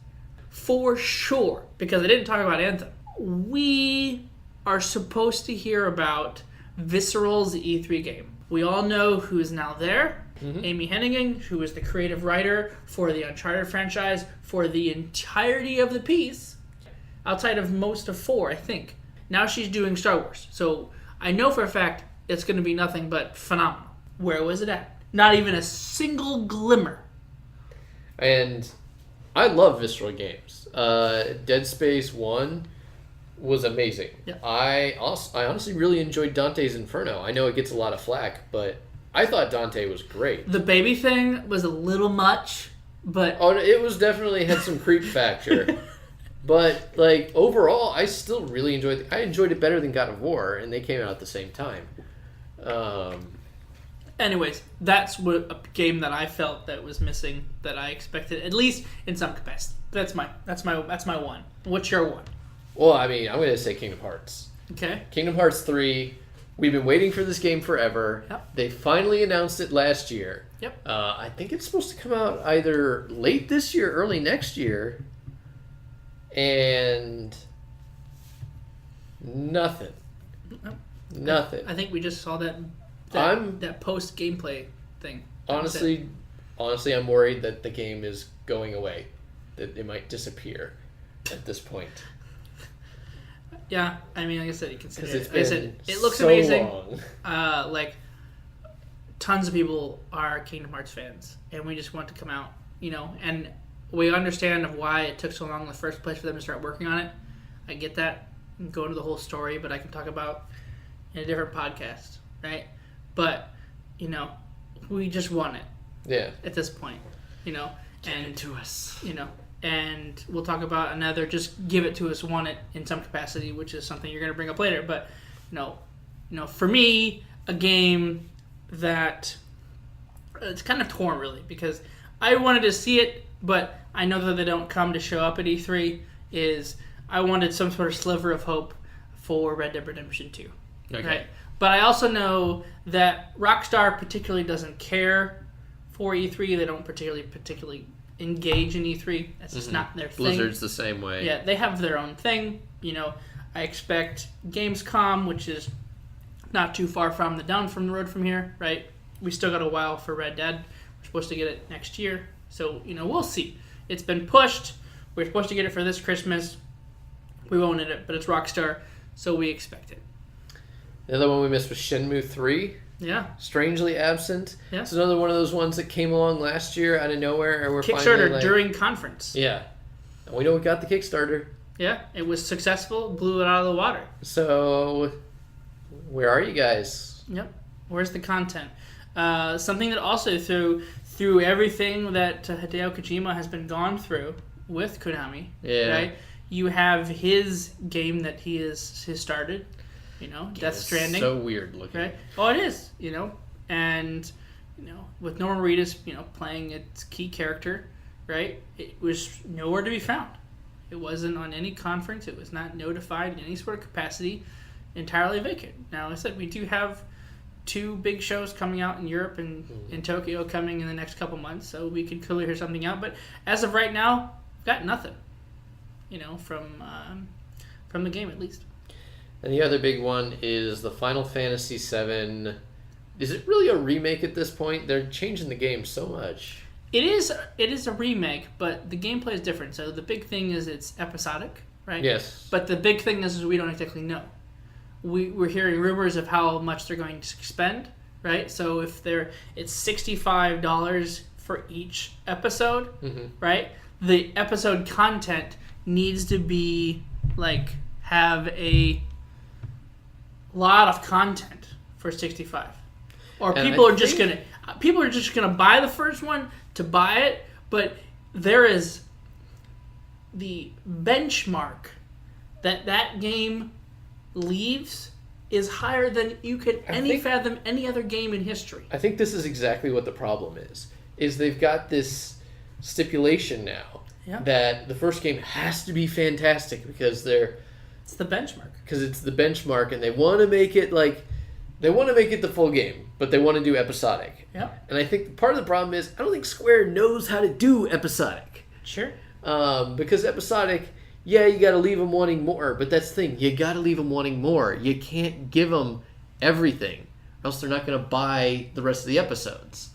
For sure. Because I didn't talk about Anthem. We are supposed to hear about Visceral's E3 game. We all know who is now there. Amy Hennigan, who is the creative writer for the Uncharted franchise for the entirety of the piece, outside of most of 4, I think. Now she's doing Star Wars. So I know for a fact it's going to be nothing but phenomenal. Where was it at? Not even a single glimmer. And I love Visceral games. Dead Space 1 was amazing. Yeah. I honestly really enjoyed Dante's Inferno. I know it gets a lot of flack, but I thought Dante was great. The baby thing was a little much, but... Oh, it was definitely had some creep factor. But, like, overall, I still really enjoyed it. I enjoyed it better than God of War, and they came out at the same time. Anyways, that's a game that I felt that was missing that I expected, at least in some capacity. That's my one. What's your one? Well, I mean, I'm going to say Kingdom Hearts. Okay. Kingdom Hearts 3. We've been waiting for this game forever. Yep. They finally announced it last year. Yep. I think it's supposed to come out either late this year, early next year. And nothing. Nope. Nothing. I think we just saw that post gameplay thing. Honestly, I'm worried that the game is going away. That it might disappear at this point. Yeah, I mean, like I said, you consider Because it. it's been It looks so amazing. long. Like, tons of people are Kingdom Hearts fans, and we just want to come out, and we understand of why it took so long in the first place for them to start working on it. I get that. And go into the whole story, but I can talk about in a different podcast, right? But, we just want it. Yeah. At this point, Give it to us. And we'll talk about another, just give it to us, want it in some capacity, which is something you're going to bring up later. But, for me, a game that it's kind of torn, really, because I wanted to see it, but I know that they don't come to show up at E3, is I wanted some sort of sliver of hope for Red Dead Redemption 2. Okay. Right? But I also know that Rockstar particularly doesn't care for E3. They don't particularly engage in E3. That's just not their thing. Blizzard's the same way. Yeah, they have their own thing. I expect Gamescom, which is not too far down from the road from here, right? we still got a while for Red Dead. We're supposed to get it next year. So, we'll see. It's been pushed. We're supposed to get it for this Christmas. We won't get it, but it's Rockstar, so we expect it. The other one we missed was Shenmue 3. Yeah. Strangely absent. Yeah. It's another one of those ones that came along last year out of nowhere. And we're Kickstarter finally, during conference. Yeah. And we know we got the Kickstarter. Yeah, it was successful. Blew it out of the water. So, where are you guys? Yep. Where's the content? Something that also through everything that Hideo Kojima has been gone through with Konami. Yeah. Right? You have his game that he has started. Death Stranding. So weird looking. Right? Oh, it is. And with Norman Reedus, playing its key character, right? It was nowhere to be found. It wasn't on any conference. It was not notified in any sort of capacity. Entirely vacant. Now, I said we do have 2 big shows coming out in Europe and in Tokyo coming in the next couple months, so we could clearly hear something out. But as of right now, we've got nothing. From the game at least. And the other big one is the Final Fantasy VII. Is it really a remake at this point? They're changing the game so much. It is a remake, but the gameplay is different. So the big thing is it's episodic, right? Yes. But the big thing is we don't exactly know. We're hearing rumors of how much they're going to spend, right? So if it's $65 for each episode, right? The episode content needs to be have a lot of content for 65, or people are just gonna buy the first one to buy it. But there is the benchmark that game leaves is higher than you could fathom any other game in history. I think this is exactly what the problem is they've got this stipulation now that the first game has to be fantastic because it's the benchmark. Because it's the benchmark, and they want to make it the full game, but they want to do episodic. Yeah. And I think part of the problem is I don't think Square knows how to do episodic. Sure. Because episodic, you got to leave them wanting more, but that's the thing, you got to leave them wanting more. You can't give them everything, or else they're not going to buy the rest of the episodes.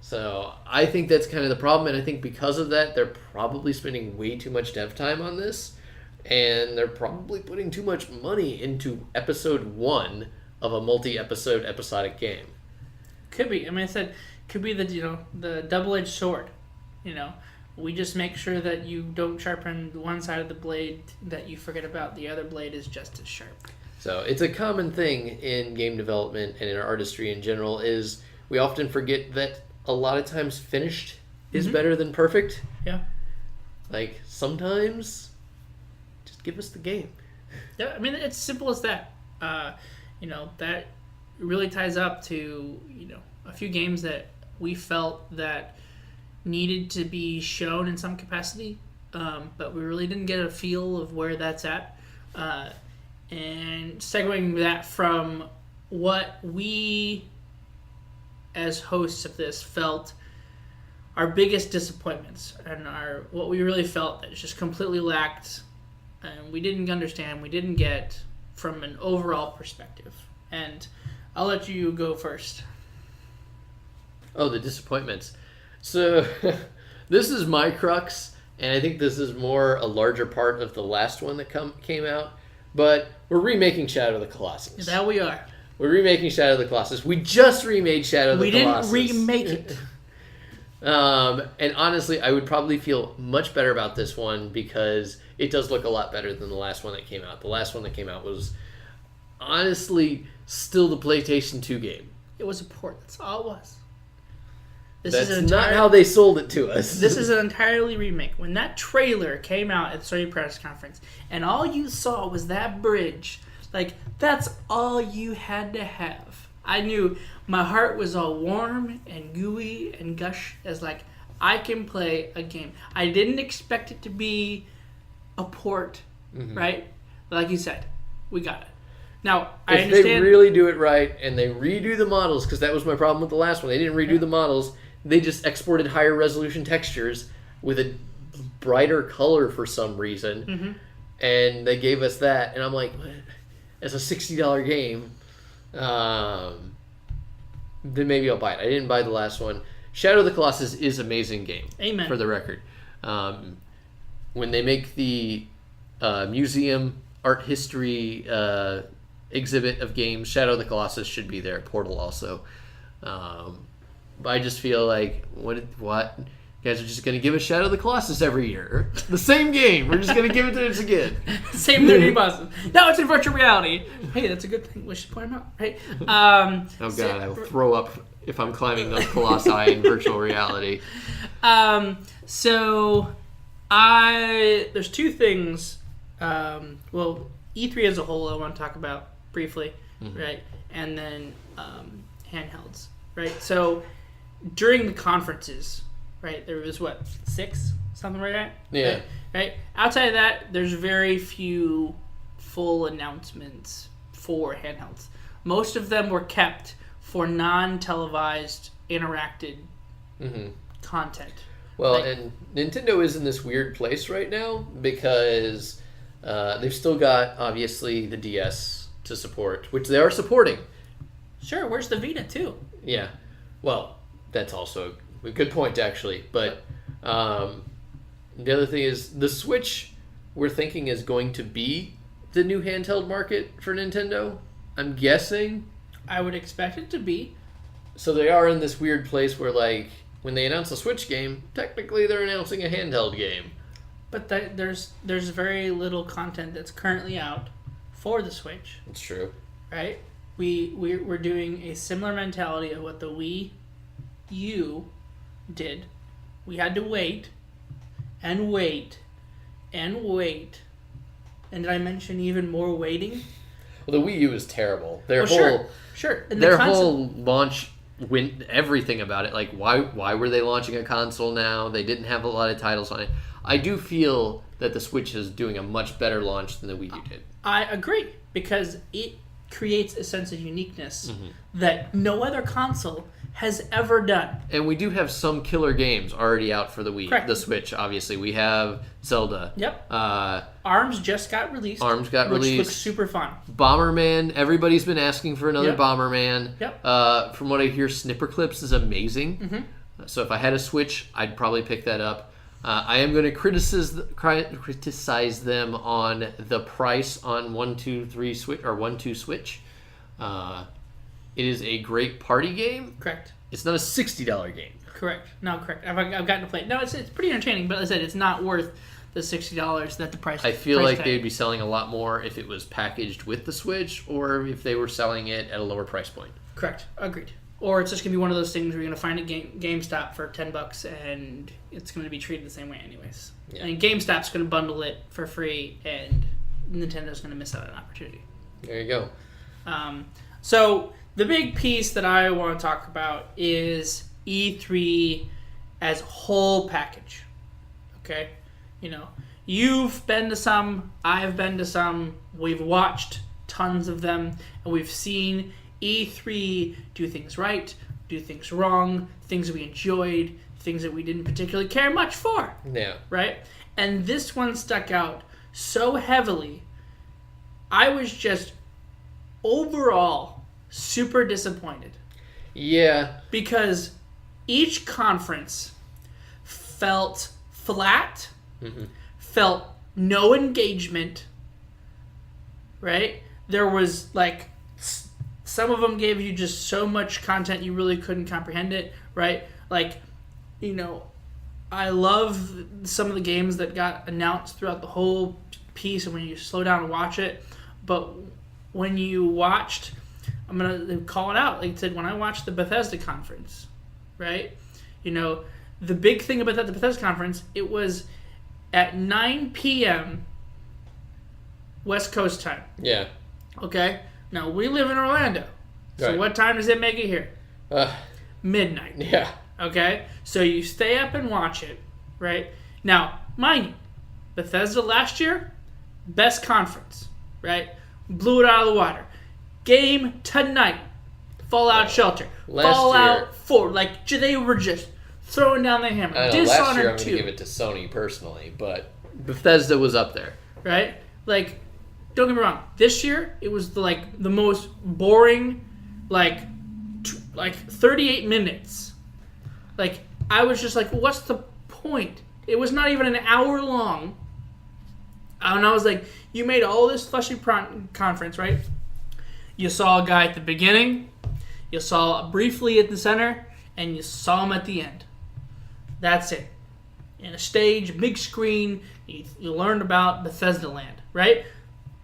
So I think that's kind of the problem, and I think because of that, they're probably spending way too much dev time on this, and they're probably putting too much money into episode 1 of a multi-episode episodic game. Could be. I mean, I said could be the double-edged sword. We just make sure that you don't sharpen one side of the blade that you forget about the other blade is just as sharp. So it's a common thing in game development and in artistry in general is we often forget that a lot of times finished is better than perfect. Yeah. Sometimes just give us the game. Yeah, I mean, it's simple as that. That really ties up to, a few games that we felt that needed to be shown in some capacity, but we really didn't get a feel of where that's at. And segueing that from what we, as hosts of this, felt our biggest disappointments and what we really felt that just completely lacked and we didn't understand, we didn't get from an overall perspective. And I'll let you go first. Oh, the disappointments. So this is my crux, and I think this is more a larger part of the last one that came out, but we're remaking Shadow of the Colossus. That we are. We're remaking Shadow of the Colossus. We just remade Shadow of the Colossus. We didn't remake it. And honestly, I would probably feel much better about this one because it does look a lot better than the last one that came out. The last one that came out was honestly still the PlayStation 2 game. It was a port. That's all it was. That's not how they sold it to us. This is an entirely remake. When that trailer came out at the Sony press conference, and all you saw was that bridge, that's all you had to have. I knew my heart was all warm and gooey and gush as I can play a game. I didn't expect it to be a port, right? Like you said, we got it. Now, I understand. If they really do it right and they redo the models, because that was my problem with the last one. They didn't redo the models. They just exported higher resolution textures with a brighter color for some reason. And they gave us that. And I'm like, as a $60 game, then maybe I'll buy it. I didn't buy the last one. Shadow of the Colossus is an amazing game. Amen. For the record. When they make the museum art history exhibit of games, Shadow of the Colossus should be there. Portal also. But I just feel like, what? You guys are just going to give us Shadow of the Colossus every year. The same game. We're just going to give it to us again. Same 30 buses. Now it's in virtual reality. Hey, that's a good thing. We should point them out. Right? Oh, God. I will throw up if I'm climbing those colossi in virtual reality. There's two things. E3 as a whole I want to talk about briefly, right? And then handhelds, right? So during the conferences, right, there was 6? Something like that? Yeah. Right? Outside of that, there's very few full announcements for handhelds. Most of them were kept for non-televised, interacted content. Well, and Nintendo is in this weird place right now because they've still got, obviously, the DS to support, which they are supporting. Sure, where's the Vita, too? Yeah. Well, that's also a good point, actually. But the other thing is the Switch, we're thinking, is going to be the new handheld market for Nintendo. I'm guessing. I would expect it to be. So they are in this weird place where, like, when they announce a Switch game, technically they're announcing a handheld game. But there's very little content that's currently out for the Switch. It's true. Right? We're doing a similar mentality of what the Wii U did. We had to wait and wait and wait. And did I mention even more waiting? Well, the Wii U is terrible. Sure. And their whole launch went everything about it. Like, why were they launching a console now? They didn't have a lot of titles on it. I do feel that the Switch is doing a much better launch than the Wii U did. I agree, because it creates a sense of uniqueness that no other console has ever done. And we do have some killer games already out for the Wii, Correct. the Switch, obviously. We have Zelda. Yep. ARMS just got released. Which looks super fun. Bomberman. Everybody's been asking for another Bomberman. Yep. From what I hear, Snipper Clips is amazing. So if I had a Switch, I'd probably pick that up. I am going to criticize them on the price on 1-2 Switch. It is a great party game. Correct. It's not a $60 game. Correct. No, correct. I've gotten to play it. No, it's pretty entertaining, but as I said, it's not worth the $60 that the price. I feel price like tag. they'd be selling a lot more if it was packaged with the Switch, or if they were selling it at a lower price point. Correct. Agreed. Or it's just going to be one of those things where you're going to find a GameStop for $10 and it's going to be treated the same way anyways. Yeah. And GameStop's going to bundle it for free and Nintendo's going to miss out on an opportunity. There you go. So the big piece that I want to talk about is E3 as whole package. Okay? You know, you've been to some, I've been to some, we've watched tons of them, and we've seen E3 do things right, do things wrong, things that we enjoyed, things that we didn't particularly care much for. Yeah. Right? And this one stuck out so heavily. I was just overall super disappointed. Yeah. Because each conference felt flat, felt no engagement, right? There was like... Some of them gave you just so much content you really couldn't comprehend it, right? Like, you know, I love some of the games that got announced throughout the whole piece and when you slow down and watch it. But when you watched, I'm going to call it out. Like I said, when I watched the Bethesda conference, right? You know, the big thing about the Bethesda conference, it was at 9 p.m. West Coast time. Yeah. Okay? Now, we live in Orlando. So Right. what time does it make it here? Midnight. Yeah. Okay? So you stay up and watch it, right? Now, mind you, Bethesda last year, best conference, right? Blew it out of the water. Game tonight. Fallout Shelter. Last Fallout year- 4. Like, they were just throwing down the hammer. I know, last Dishonored year I'm going 2. to give it to Sony personally, but Bethesda was up there. Right? Like, don't get me wrong. This year, it was the most boring, like, like 38 minutes. Like, I was just like, what's the point? It was not even an hour long. And I was like, you made all this fleshy conference, right? You saw a guy at the beginning, you saw briefly at the center, and you saw him at the end. That's it. In a stage, big screen, you learned about Bethesda Land, right?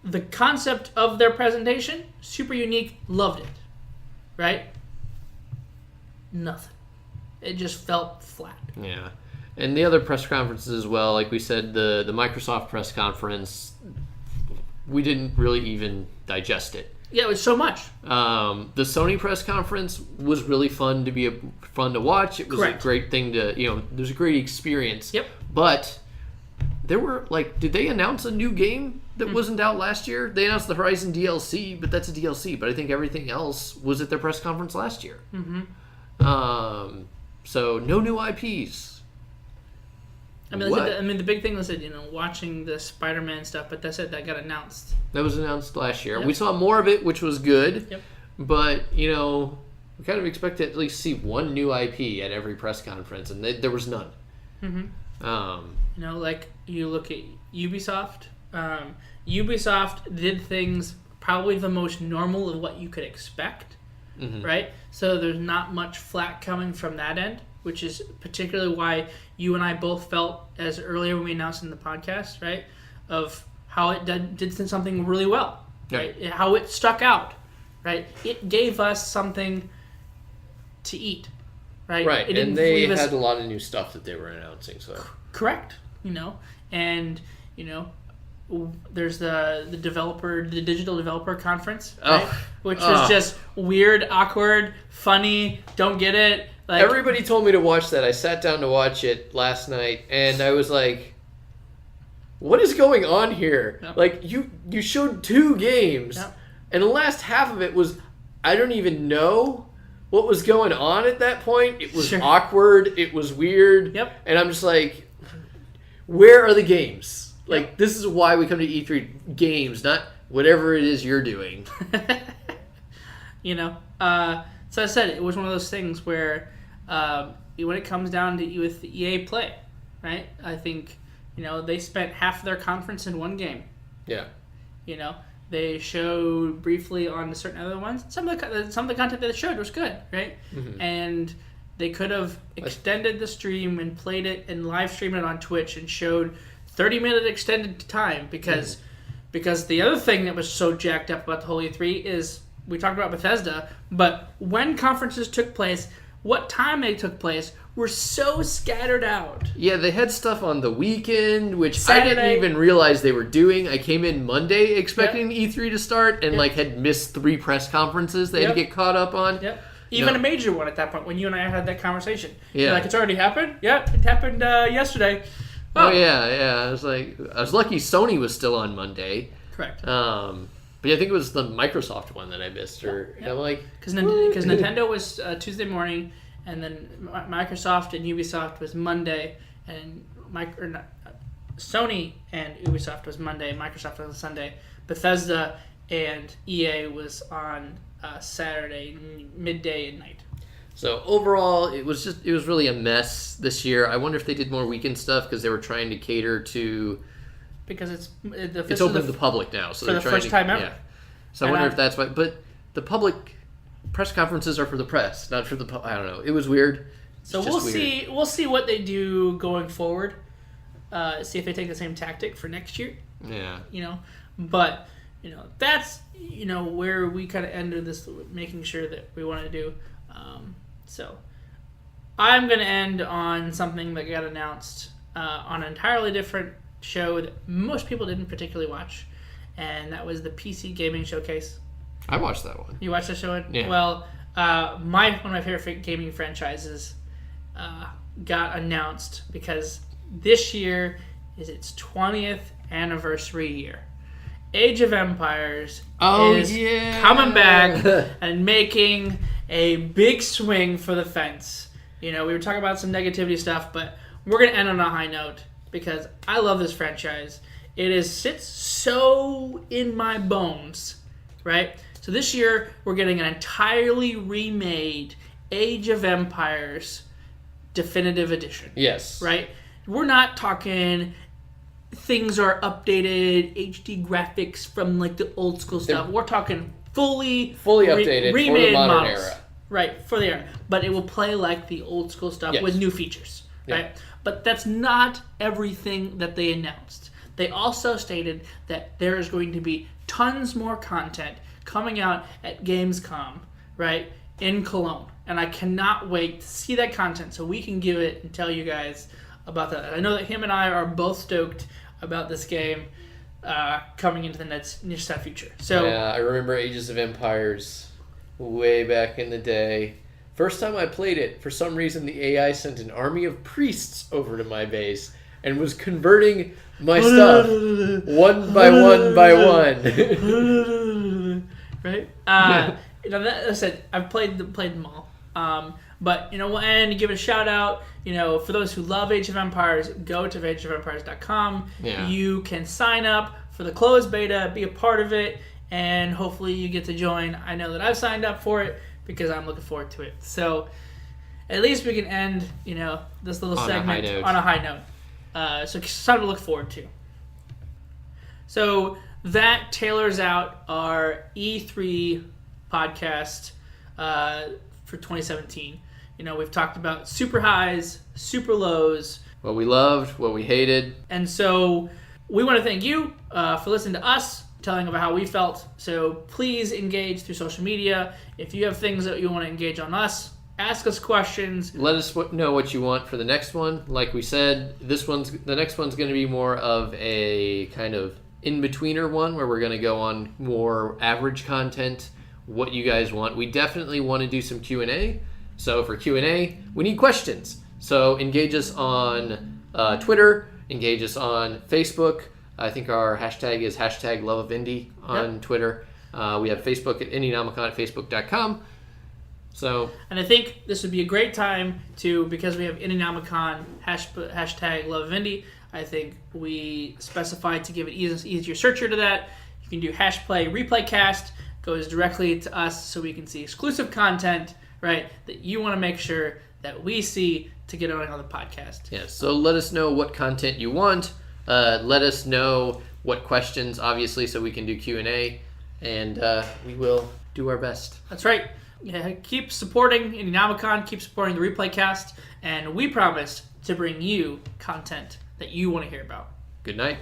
The concept of their presentation, super unique, loved it, right? Nothing. It just felt flat. Yeah. And the other press conferences as well, like we said, the Microsoft press conference, we didn't really even digest it. Yeah, it was so much. The Sony press conference was really fun to watch. It was Correct. a great thing to, it was a great experience. Yep. But there were, did they announce a new game that wasn't out last year? They announced the Horizon DLC, but that's a DLC. But I think everything else was at their press conference last year. Mm-hmm. So no new IPs. I mean, the big thing was that, watching the SpiderMan stuff, but that's it. That got announced. That was announced last year. Yep. We saw more of it, which was good. Yep. But, we kind of expect to at least see one new IP at every press conference, and there was none. Mm-hmm. Like you look at Ubisoft. Ubisoft did things probably the most normal of what you could expect, right? So there's not much flack coming from that end, which is particularly why you and I both felt, as earlier when we announced in the podcast, right, of how it did something really well, right? Yeah. How it stuck out, right? It gave us something to eat, right? Right, it and they had a lot of new stuff that they were announcing. So correct, and there's the digital developer conference, right? Which was just weird, awkward, funny, don't get it. Like, everybody told me to watch that. I sat down to watch it last night, and I was like, what is going on here? Yep. Like, you showed 2 games, Yep. and the last half of it was, I don't even know what was going on at that point. It was awkward. It was weird. Yep. And I'm just like, where are the games? Like, this is why we come to E3 games, not whatever it is you're doing. So I said it was one of those things where when it comes down to with the EA Play, right? I think, they spent half of their conference in one game. Yeah. They showed briefly on certain other ones. Some of the content that they showed was good, right? Mm-hmm. And they could have extended the stream and played it and live streamed it on Twitch and showed 30-minute extended time because the other thing that was so jacked up about the whole E3 is, we talked about Bethesda, but when conferences took place, what time they took place, were so scattered out. Yeah, they had stuff on the weekend, which Saturday. I didn't even realize they were doing. I came in Monday expecting E3 to start and had missed 3 press conferences they had to get caught up on. Yep. Even a major one at that point when you and I had that conversation. Yeah. You're like, it's already happened? Yep, it happened yesterday. Oh yeah. I was lucky Sony was still on Monday. Correct. But I think it was the Microsoft one that I missed. I'm like, because Nintendo was Tuesday morning, and then Microsoft and Ubisoft was Monday, and Sony and Ubisoft was Monday, Microsoft was on Sunday, Bethesda and EA was on Saturday midday and night. So overall, it was really a mess this year. I wonder if they did more weekend stuff because they were trying to cater to. Because it's open to the public now, so they're the trying first time ever. Yeah. So I wonder if that's why. But the public press conferences are for the press, not for the. I don't know. It was weird. So we'll see. We'll see what they do going forward. See if they take the same tactic for next year. Yeah. But that's where we kind of ended this, making sure that we want to do. So I'm going to end on something that got announced on an entirely different show that most people didn't particularly watch, and that was the PC Gaming Showcase. I watched that one. You watched the show? Yeah. Well, one of my favorite gaming franchises got announced because this year is its 20th anniversary year. Age of Empires is coming back and making a big swing for the fence. We were talking about some negativity stuff, but we're going to end on a high note because I love this franchise. It sits so in my bones, right? So this year, we're getting an entirely remade Age of Empires Definitive Edition. Yes. Right? We're not talking things are updated, HD graphics from like the old school stuff. We're talking fully updated remade for the modern models. era. Right, for the era. But it will play like the old school stuff with new features. Yeah. Right? But that's not everything that they announced. They also stated that there is going to be tons more content coming out at Gamescom, right, in Cologne. And I cannot wait to see that content so we can give it and tell you guys about that. I know that him and I are both stoked about this game coming into the near future. So yeah, I remember Ages of Empires way back in the day. First time I played it, for some reason the AI sent an army of priests over to my base and was converting my stuff one by one by one. Right? That said, I've played them all. But, we'll end and give a shout out. For those who love Age of Empires, go to ageofempires.com. Yeah. You can sign up for the closed beta, be a part of it, and hopefully you get to join. I know that I've signed up for it because I'm looking forward to it. So at least we can end, this little segment on a high note. So something to look forward to. So that tailors out our E3 podcast for 2017. We've talked about super highs, super lows. What we loved, what we hated. And so we want to thank you for listening to us, telling about how we felt. So please engage through social media. If you have things that you want to engage on us, ask us questions. Let us know what you want for the next one. Like we said, the next one's going to be more of a kind of in-betweener one where we're going to go on more average content, what you guys want. We definitely want to do some Q&A. So for Q&A, we need questions. So engage us on Twitter, engage us on Facebook. I think our hashtag is #LoveOfIndie on Twitter. We have Facebook at Indienomicon at Facebook.com. So, and I think this would be a great time to, because we have Indienomicon #LoveOfIndie, I think we specified to give it easier searcher to that. You can do #Replaycast, goes directly to us so we can see exclusive content, right, that you want to make sure that we see to get on the podcast. Yeah, so let us know what content you want. Let us know what questions, obviously, so we can do Q&A, and we will do our best. That's right. Yeah, keep supporting Indienomicon, keep supporting the Replaycast, and we promise to bring you content that you want to hear about. Good night.